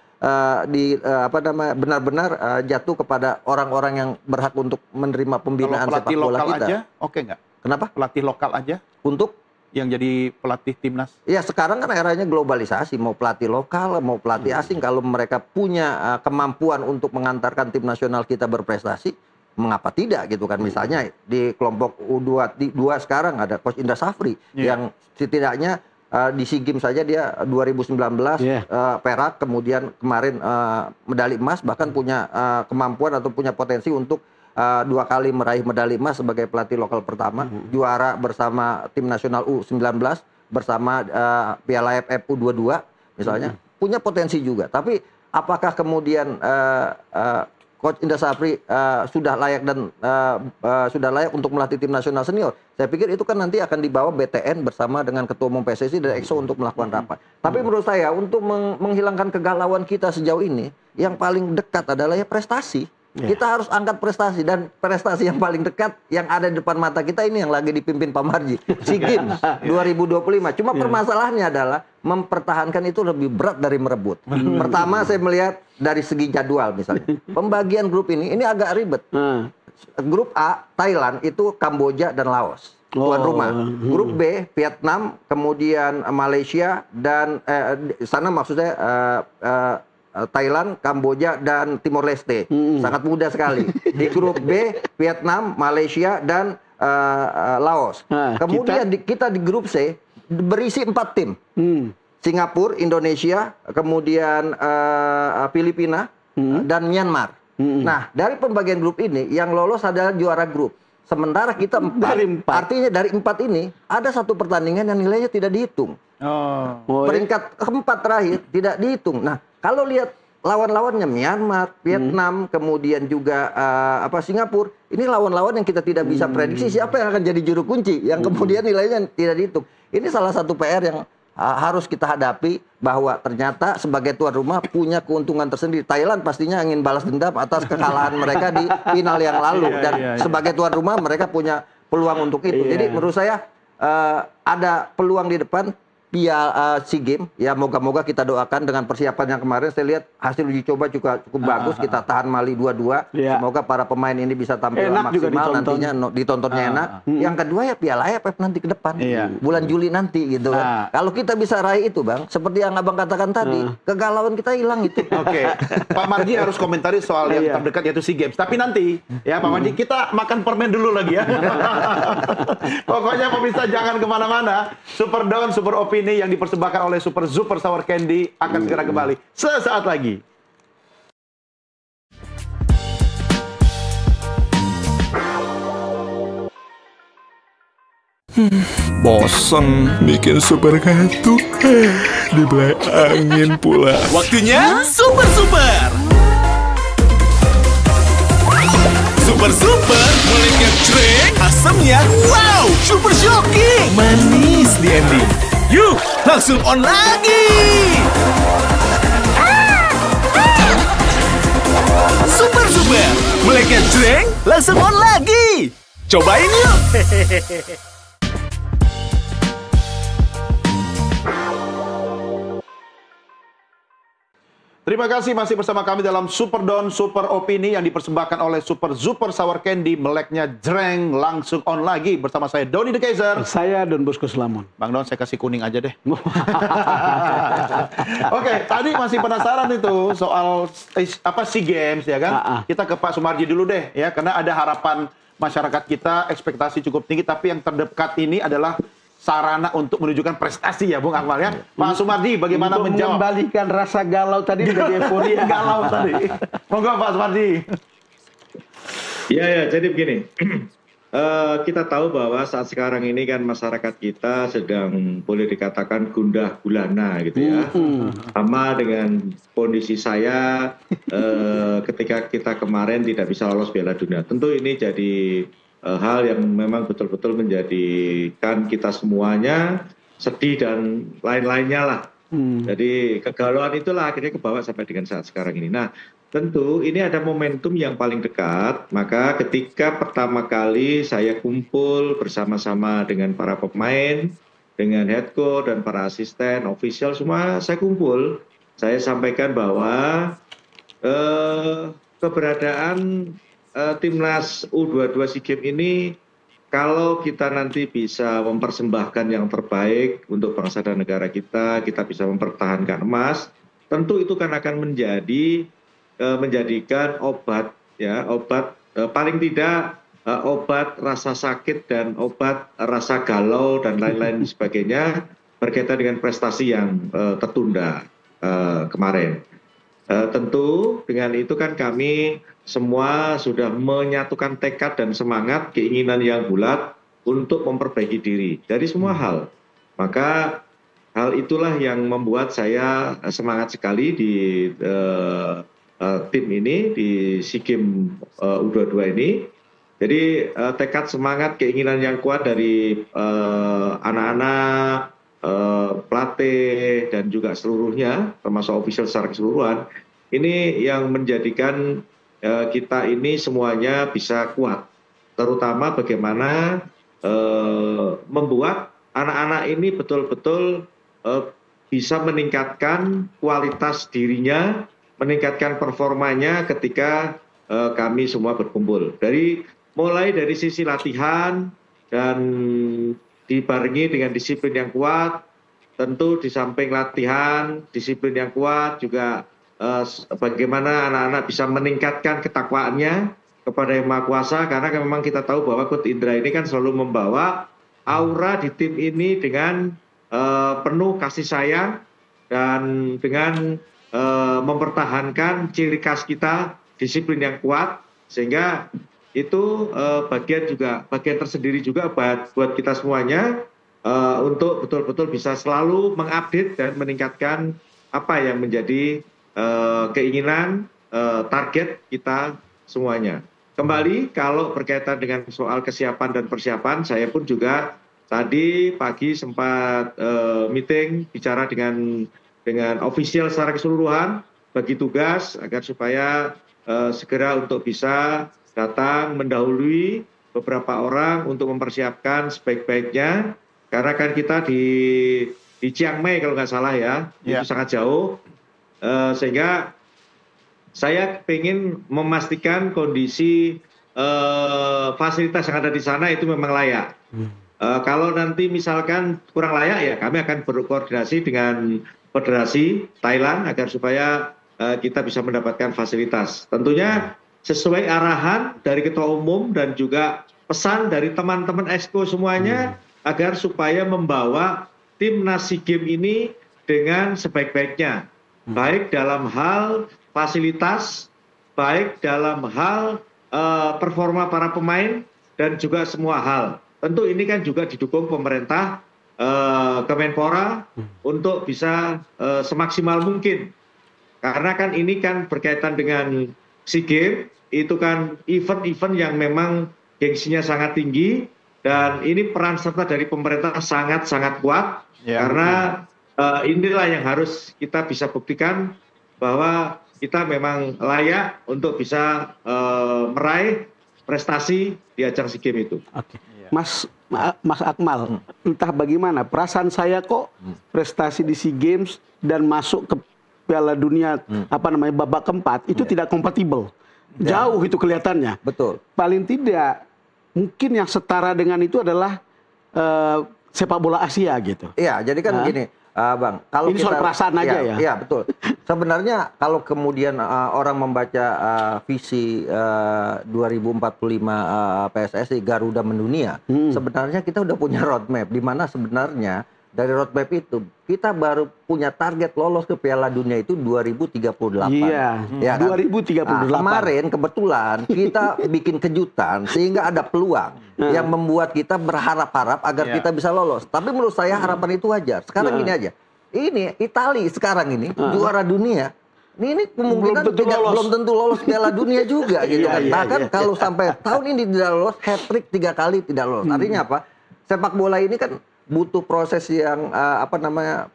benar-benar jatuh kepada orang-orang yang berhak untuk menerima pembinaan sepak bola kita. Aja, oke nggak? Kenapa? Pelatih lokal aja untuk yang jadi pelatih timnas. Ya sekarang kan eranya globalisasi, mau pelatih lokal, mau pelatih asing, kalau mereka punya kemampuan untuk mengantarkan tim nasional kita berprestasi, mengapa tidak gitu kan. Misalnya di kelompok U22 sekarang ada Coach Indra Safri yang setidaknya di SEA Games saja dia 2019 perak, kemudian kemarin medali emas, bahkan punya kemampuan atau punya potensi untuk 2 kali meraih medali emas sebagai pelatih lokal pertama, juara bersama tim nasional U19, bersama Piala AFF U22 misalnya, punya potensi juga. Tapi apakah kemudian Coach Indra Safri sudah layak dan sudah layak untuk melatih tim nasional senior? Saya pikir itu kan nanti akan dibawa BTN bersama dengan Ketua Umum PSSI dan EXO untuk melakukan rapat. Tapi menurut saya untuk menghilangkan kegalauan kita sejauh ini, yang paling dekat adalah ya prestasi. Kita harus angkat prestasi, dan prestasi yang paling dekat yang ada di depan mata kita ini yang lagi dipimpin Pak Marji, SEA Games 2025. Cuma permasalahannya adalah mempertahankan itu lebih berat dari merebut. Pertama saya melihat dari segi jadwal misalnya. Pembagian grup ini agak ribet. Grup A, Thailand itu Kamboja dan Laos. Tuan rumah. Grup B, Vietnam, kemudian Malaysia, dan sana maksudnya Thailand, Kamboja, dan Timor Leste. Sangat mudah sekali. Di grup B, Vietnam, Malaysia, dan Laos. Kemudian kita di grup C berisi 4 tim. Singapura, Indonesia, kemudian Filipina, dan Myanmar. Nah, dari pembagian grup ini, yang lolos adalah juara grup. Sementara kita 4. Artinya dari 4 ini, ada satu pertandingan yang nilainya tidak dihitung. Peringkat keempat terakhir tidak dihitung. Nah, kalau lihat lawan-lawannya Myanmar, Vietnam, kemudian juga Singapura, ini lawan-lawan yang kita tidak bisa prediksi siapa yang akan jadi juru kunci, yang kemudian nilainya tidak dihitung. Ini salah satu PR yang harus kita hadapi, bahwa ternyata sebagai tuan rumah punya keuntungan tersendiri. Thailand pastinya ingin balas dendam atas kekalahan mereka di final yang lalu, dan sebagai tuan rumah mereka punya peluang untuk itu. Jadi menurut saya ada peluang di depan SEA Games, ya moga-moga kita doakan dengan persiapan yang kemarin. Saya lihat hasil uji coba juga cukup bagus, kita tahan Mali 2-2. Semoga para pemain ini bisa tampil maksimal nantinya, ditontonnya enak. Yang kedua ya Piala AFF nanti ke depan, bulan Juli nanti gitu kan. Kalau kita bisa raih itu Bang, seperti yang Abang katakan tadi, kegalauan kita hilang itu. Oke, Pak Marji harus komentari soal yang terdekat yaitu SEA Games. Tapi nanti ya Pak Marji, kita makan permen dulu lagi ya. Pokoknya pemirsa jangan kemana-mana. Super Down, Super Opini yang dipersembahkan oleh Super Sour Candy akan segera kembali sesaat lagi. Bosen bikin super kartu, dibelai angin pula. Waktunya super. Super mulai ngejreng, asamnya wow, super shocking, manis di ending. Yuk, langsung on lagi. Super mulai ngejreng, langsung on lagi. Cobain yuk. Terima kasih masih bersama kami dalam Super Don Super Opini yang dipersembahkan oleh Super Sour Candy. Meleknya jreng, langsung on lagi bersama saya Doni The Kaiser. Saya Don Bosco Selamon. Bang Don, saya kasih kuning aja deh. Oke, tadi masih penasaran itu soal SEA Games ya kan? Kita ke Pak Sumarji dulu deh ya, karena ada harapan masyarakat kita, ekspektasi cukup tinggi, tapi yang terdekat ini adalah sarana untuk menunjukkan prestasi ya Bung Akmal ya. Pak Sumarji bagaimana Untuk menjawab? mengembalikan rasa galau tadi menjadi euforia. Galau tadi. Monggo Pak Sumarji. Ya, jadi begini. Kita tahu bahwa saat sekarang ini kan masyarakat kita sedang boleh dikatakan gundah gulana gitu ya. Sama dengan kondisi saya ketika kita kemarin tidak bisa lolos Piala Dunia. Tentu ini jadi hal yang memang betul-betul menjadikan kita semuanya sedih dan lain-lainnya lah. Jadi kegalauan itulah akhirnya kebawa sampai dengan saat sekarang ini. Nah, tentu ini ada momentum yang paling dekat. Maka ketika pertama kali saya kumpul bersama-sama dengan para pemain, dengan head coach dan para asisten, official semua saya kumpul. Saya sampaikan bahwa keberadaan timnas U22 SEA Games ini kalau kita nanti bisa mempersembahkan yang terbaik untuk bangsa dan negara kita bisa mempertahankan emas, tentu itu kan akan menjadikan obat ya, paling tidak obat rasa sakit dan obat rasa galau dan lain-lain sebagainya berkaitan dengan prestasi yang tertunda kemarin. Tentu dengan itu kan kami semua sudah menyatukan tekad dan semangat, keinginan yang bulat untuk memperbaiki diri dari semua hal. Maka hal itulah yang membuat saya semangat sekali di tim ini, di SEA Games U22 ini. Jadi tekad, semangat, keinginan yang kuat dari anak-anak, pelatih dan juga seluruhnya, termasuk official secara keseluruhan, ini yang menjadikan kita ini semuanya bisa kuat. Terutama bagaimana membuat anak-anak ini betul-betul bisa meningkatkan kualitas dirinya, meningkatkan performanya ketika kami semua berkumpul. Mulai dari sisi latihan dan dibarengi dengan disiplin yang kuat, tentu di samping latihan, disiplin yang kuat juga bagaimana anak-anak bisa meningkatkan ketakwaannya kepada Yang Maha Kuasa, karena memang kita tahu bahwa Coach Indra ini kan selalu membawa aura di tim ini dengan penuh kasih sayang dan dengan mempertahankan ciri khas kita, disiplin yang kuat, sehingga itu bagian tersendiri juga buat kita semuanya untuk betul-betul bisa selalu mengupdate dan meningkatkan apa yang menjadi keinginan, target kita semuanya. Kembali kalau berkaitan dengan soal kesiapan dan persiapan, saya pun juga tadi pagi sempat meeting bicara dengan official secara keseluruhan, bagi tugas agar supaya segera untuk bisa datang mendahului beberapa orang untuk mempersiapkan sebaik-baiknya, karena kan kita di Chiang Mai kalau nggak salah ya, itu sangat jauh. Sehingga saya ingin memastikan kondisi fasilitas yang ada di sana itu memang layak. Kalau nanti misalkan kurang layak ya kami akan berkoordinasi dengan Federasi Thailand agar supaya kita bisa mendapatkan fasilitas. Tentunya sesuai arahan dari Ketua Umum dan juga pesan dari teman-teman Exco semuanya agar supaya membawa timnas SEA Games ini dengan sebaik-baiknya. Baik dalam hal fasilitas, baik dalam hal performa para pemain, dan juga semua hal. tentu ini kan juga didukung pemerintah Kemenpora untuk bisa semaksimal mungkin. Karena kan ini kan berkaitan dengan SEA Games, itu kan event-event yang memang gengsinya sangat tinggi, dan ini peran serta dari pemerintah sangat-sangat kuat, karena inilah yang harus kita bisa buktikan bahwa kita memang layak untuk bisa meraih prestasi di ajang SEA Games itu. Oke. Mas Akmal, entah bagaimana perasaan saya kok prestasi di SEA Games dan masuk ke Piala Dunia babak keempat itu tidak kompatibel. Jauh itu kelihatannya. Betul. Paling tidak mungkin yang setara dengan itu adalah sepak bola Asia gitu. Iya, jadi kan begini, Bang. Kalau ini soal perasaan aja ya. Iya, betul. Sebenarnya kalau kemudian orang membaca visi 2045 PSSI Garuda Mendunia, sebenarnya kita udah punya roadmap di mana sebenarnya dari roadmap itu kita baru punya target lolos ke Piala Dunia itu 2038. Iya, ya kan? 2038. Nah, kemarin kebetulan kita bikin kejutan sehingga ada peluang yang membuat kita berharap-harap agar kita bisa lolos. Tapi menurut saya harapan itu wajar. Sekarang gini aja. Ini Italia sekarang ini juara dunia. Ini kemungkinan belum tentu lolos Piala Dunia juga gitu kan. Bahkan kalau sampai tahun ini tidak lolos, hat-trick 3 kali tidak lolos. Artinya apa? Sepak bola ini kan butuh proses yang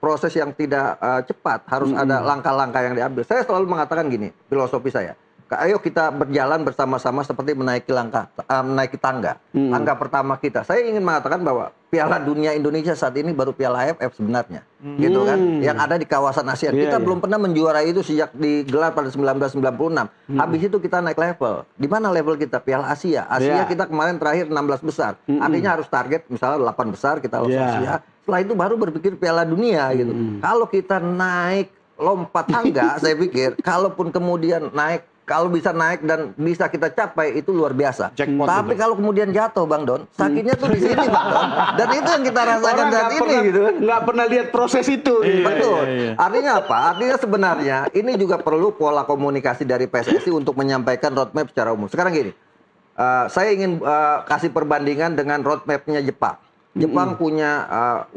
proses yang tidak cepat, harus ada langkah-langkah yang diambil. Saya selalu mengatakan gini, filosofi saya, ayo kita berjalan bersama-sama seperti menaiki tangga. Tangga pertama kita, saya ingin mengatakan bahwa Piala Dunia Indonesia saat ini baru Piala AFF sebenarnya, gitu kan, yang ada di kawasan Asia. Kita belum pernah menjuarai itu sejak digelar pada 1996. Habis itu kita naik level. Di mana level kita? Piala Asia. Asia kita kemarin terakhir 16 besar. Artinya harus target misalnya 8 besar kita lolos Asia. Setelah itu baru berpikir Piala Dunia gitu. Kalau kita naik lompat tangga, saya pikir kalaupun kemudian naik, kalau bisa naik dan bisa kita capai itu luar biasa. Tapi kalau kemudian jatuh, Bang Don, sakitnya tuh di sini, Bang Don. Dan itu yang kita rasakan saat ini, gitu. Nggak pernah lihat proses itu. Betul. Artinya apa? Artinya sebenarnya ini juga perlu pola komunikasi dari PSSI untuk menyampaikan roadmap secara umum. Sekarang gini, saya ingin kasih perbandingan dengan roadmapnya Jepang. Jepang punya 1000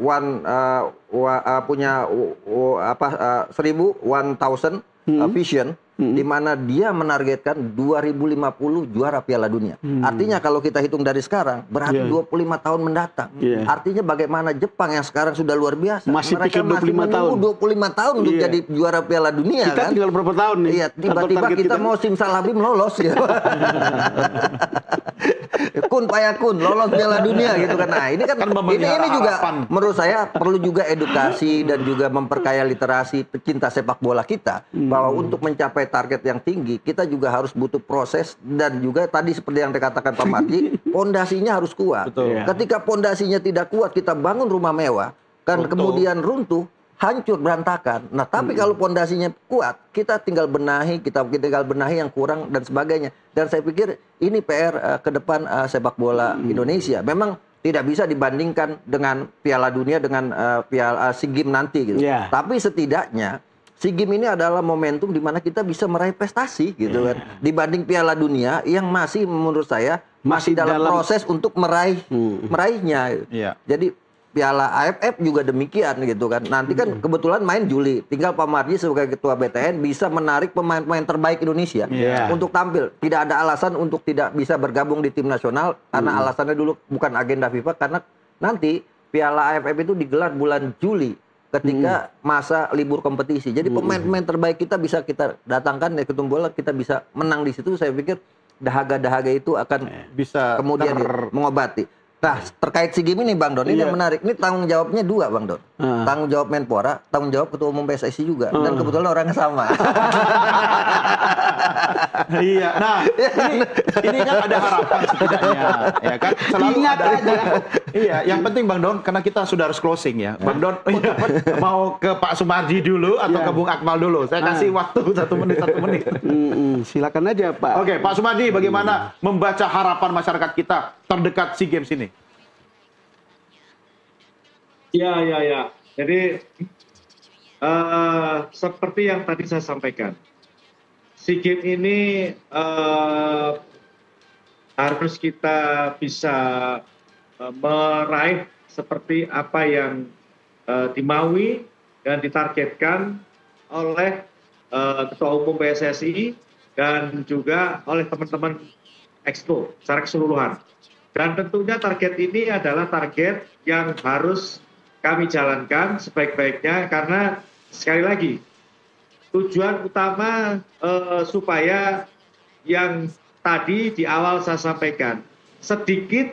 vision, di mana dia menargetkan 2050 juara Piala Dunia. Artinya kalau kita hitung dari sekarang, berarti 25 tahun mendatang. Artinya bagaimana Jepang yang sekarang sudah luar biasa, mereka masih menunggu 25 tahun untuk jadi juara Piala Dunia. Kita kan? tinggal berapa tahun nih? Iya, tiba-tiba kita mau simsalabim lolos ya. Kun payakun lolos Piala Dunia gitu kan. Nah, ini kan ini juga menurut saya perlu juga edukasi dan juga memperkaya literasi pecinta sepak bola kita, bahwa untuk mencapai target yang tinggi kita juga harus butuh proses, dan juga tadi seperti yang dikatakan Pak Marji, pondasinya harus kuat. Ketika pondasinya tidak kuat, kita bangun rumah mewah kan kemudian runtuh, hancur, berantakan. Nah, tapi kalau pondasinya kuat, kita tinggal benahi, yang kurang dan sebagainya. Dan saya pikir ini PR ke depan sepak bola Indonesia. Memang tidak bisa dibandingkan dengan Piala Dunia dengan Piala SEA Games nanti gitu. Tapi setidaknya SEA Games ini adalah momentum di mana kita bisa meraih prestasi gitu kan. Dibanding Piala Dunia yang masih menurut saya masih dalam proses untuk meraihnya. Jadi Piala AFF juga demikian gitu kan. Nanti kan kebetulan main Juli. Tinggal Pak Marji sebagai ketua BTN bisa menarik pemain-pemain terbaik Indonesia untuk tampil. Tidak ada alasan untuk tidak bisa bergabung di tim nasional, karena alasannya dulu bukan agenda FIFA, karena nanti Piala AFF itu digelar bulan Juli ketika masa libur kompetisi. Jadi pemain-pemain terbaik kita bisa kita datangkan ya, ketum bola kita bisa menang di situ. Saya pikir dahaga-dahaga itu akan bisa kemudian mengobati. Nah, terkait SEA Games ini Bang Don, ini yang menarik. Ini tanggung jawabnya 2 Bang Don. Tanggung jawab Menpora, tanggung jawab Ketua Umum PSSI juga. Dan kebetulan orangnya sama. Iya. Nah, ini kan ada harapan setidaknya, ya kan? Selalu ada. Iya, yang penting Bang Don, karena kita sudah harus closing ya. Bang Don, mau ke Pak Sumarji dulu atau ke Bung Akmal dulu? Saya kasih waktu 1 menit. Silakan aja Pak. Oke, Pak Sumarji, bagaimana membaca harapan masyarakat kita terdekat SEA Games ini? Ya. Jadi seperti yang tadi saya sampaikan, SEA Games ini harus kita bisa meraih seperti apa yang dimaui dan ditargetkan oleh Ketua Umum PSSI dan juga oleh teman-teman Exco secara keseluruhan. Dan tentunya target ini adalah target yang harus kami jalankan sebaik-baiknya karena sekali lagi tujuan utama supaya yang tadi di awal saya sampaikan, sedikit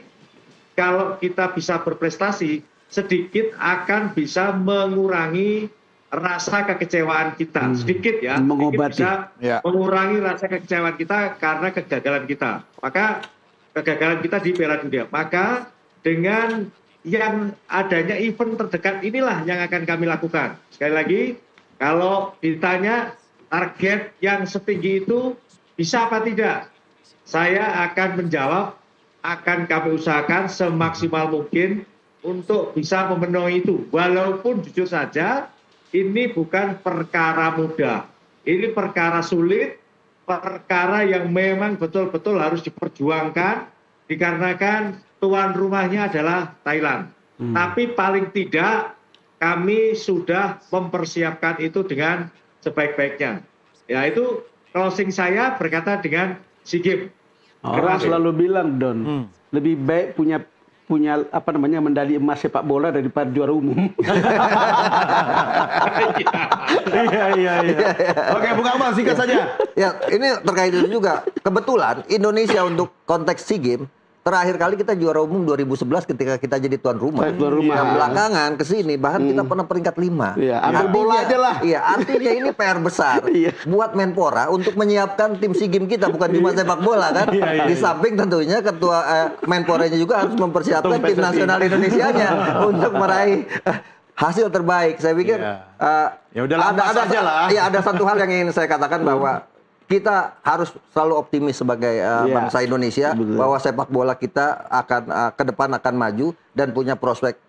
kalau kita bisa berprestasi, sedikit akan bisa mengurangi rasa kekecewaan kita. Sedikit ya, mengobati. Sedikit bisa mengurangi rasa kekecewaan kita karena kegagalan kita. Maka kegagalan kita di Piala Dunia. Maka dengan yang adanya event terdekat inilah yang akan kami lakukan. Sekali lagi, kalau ditanya target yang setinggi itu bisa apa tidak, saya akan menjawab, akan kami usahakan semaksimal mungkin untuk bisa memenuhi itu. Walaupun jujur saja, ini bukan perkara mudah. Ini perkara sulit, perkara yang memang betul-betul harus diperjuangkan, dikarenakan tuan rumahnya adalah Thailand. Tapi paling tidak kami sudah mempersiapkan itu dengan sebaik-baiknya. Ya, itu closing saya berkata dengan SEA Games. Orang selalu bilang, Don, lebih baik punya apa namanya medali emas sepak bola daripada juara umum. Iya. Oke, Bung Akmal singkat saja. Ya, ini terkait itu juga. Kebetulan Indonesia untuk konteks SEA Games terakhir kali kita juara umum 2011 ketika kita jadi tuan rumah. Tuan rumah. Yang belakangan ke sini bahkan kita pernah peringkat 5. Iya, ambil bola aja lah. Iya, artinya ini PR besar buat Menpora untuk menyiapkan tim SEA Games kita, bukan cuma sepak bola kan. Di samping tentunya ketua Menporanya juga harus mempersiapkan tim nasional Indonesianya untuk meraih hasil terbaik. Saya pikir ya udahlah, ada satu hal yang ingin saya katakan bahwa kita harus selalu optimis sebagai bangsa Indonesia bahwa sepak bola kita akan ke depan akan maju dan punya prospek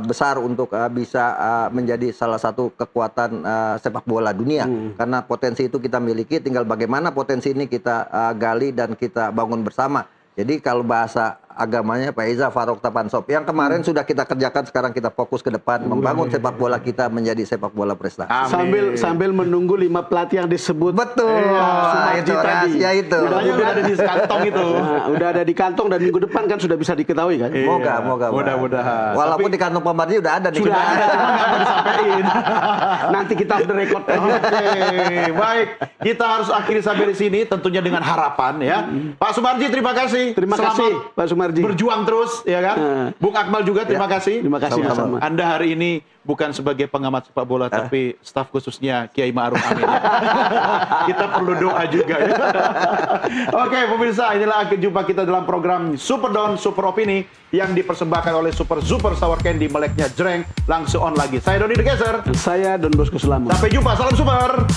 besar untuk bisa menjadi salah satu kekuatan sepak bola dunia. Karena potensi itu kita miliki, tinggal bagaimana potensi ini kita gali dan kita bangun bersama. Jadi kalau bahasa agamanya Pak Iza Farok Tapansop yang kemarin sudah kita kerjakan, sekarang kita fokus ke depan membangun sepak bola kita menjadi sepak bola prestasi. Sambil menunggu 5 pelatih yang disebut. Betul. Itu rahasia itu. Udah ada di kantong itu. Udah ada di kantong dan minggu depan kan sudah bisa diketahui kan? Moga. Mudah-mudahan. Walaupun di kantong Pak Marji udah ada nih. Sudah ada, cuma nggak mau disampaikan. Nanti kita off the record. Oke, baik. Kita harus akhiri sampai di sini tentunya dengan harapan ya. Pak Sumarji, terima kasih. Terima kasih Pak Sumarji. Berjuang terus ya kan. Bung Akmal juga terima kasih. Terima kasih sama. Anda hari ini bukan sebagai pengamat sepak bola tapi staf khususnya Kiai Ma'ruf Amin. Kita perlu doa juga ya. Oke, pemirsa, inilah akhir jumpa kita dalam program Super Don Super Opini yang dipersembahkan oleh Super Sour Candy meleknya jreng langsung on lagi. Saya Doni The Geser. Saya Don Bosco Selamat. Sampai jumpa, salam super.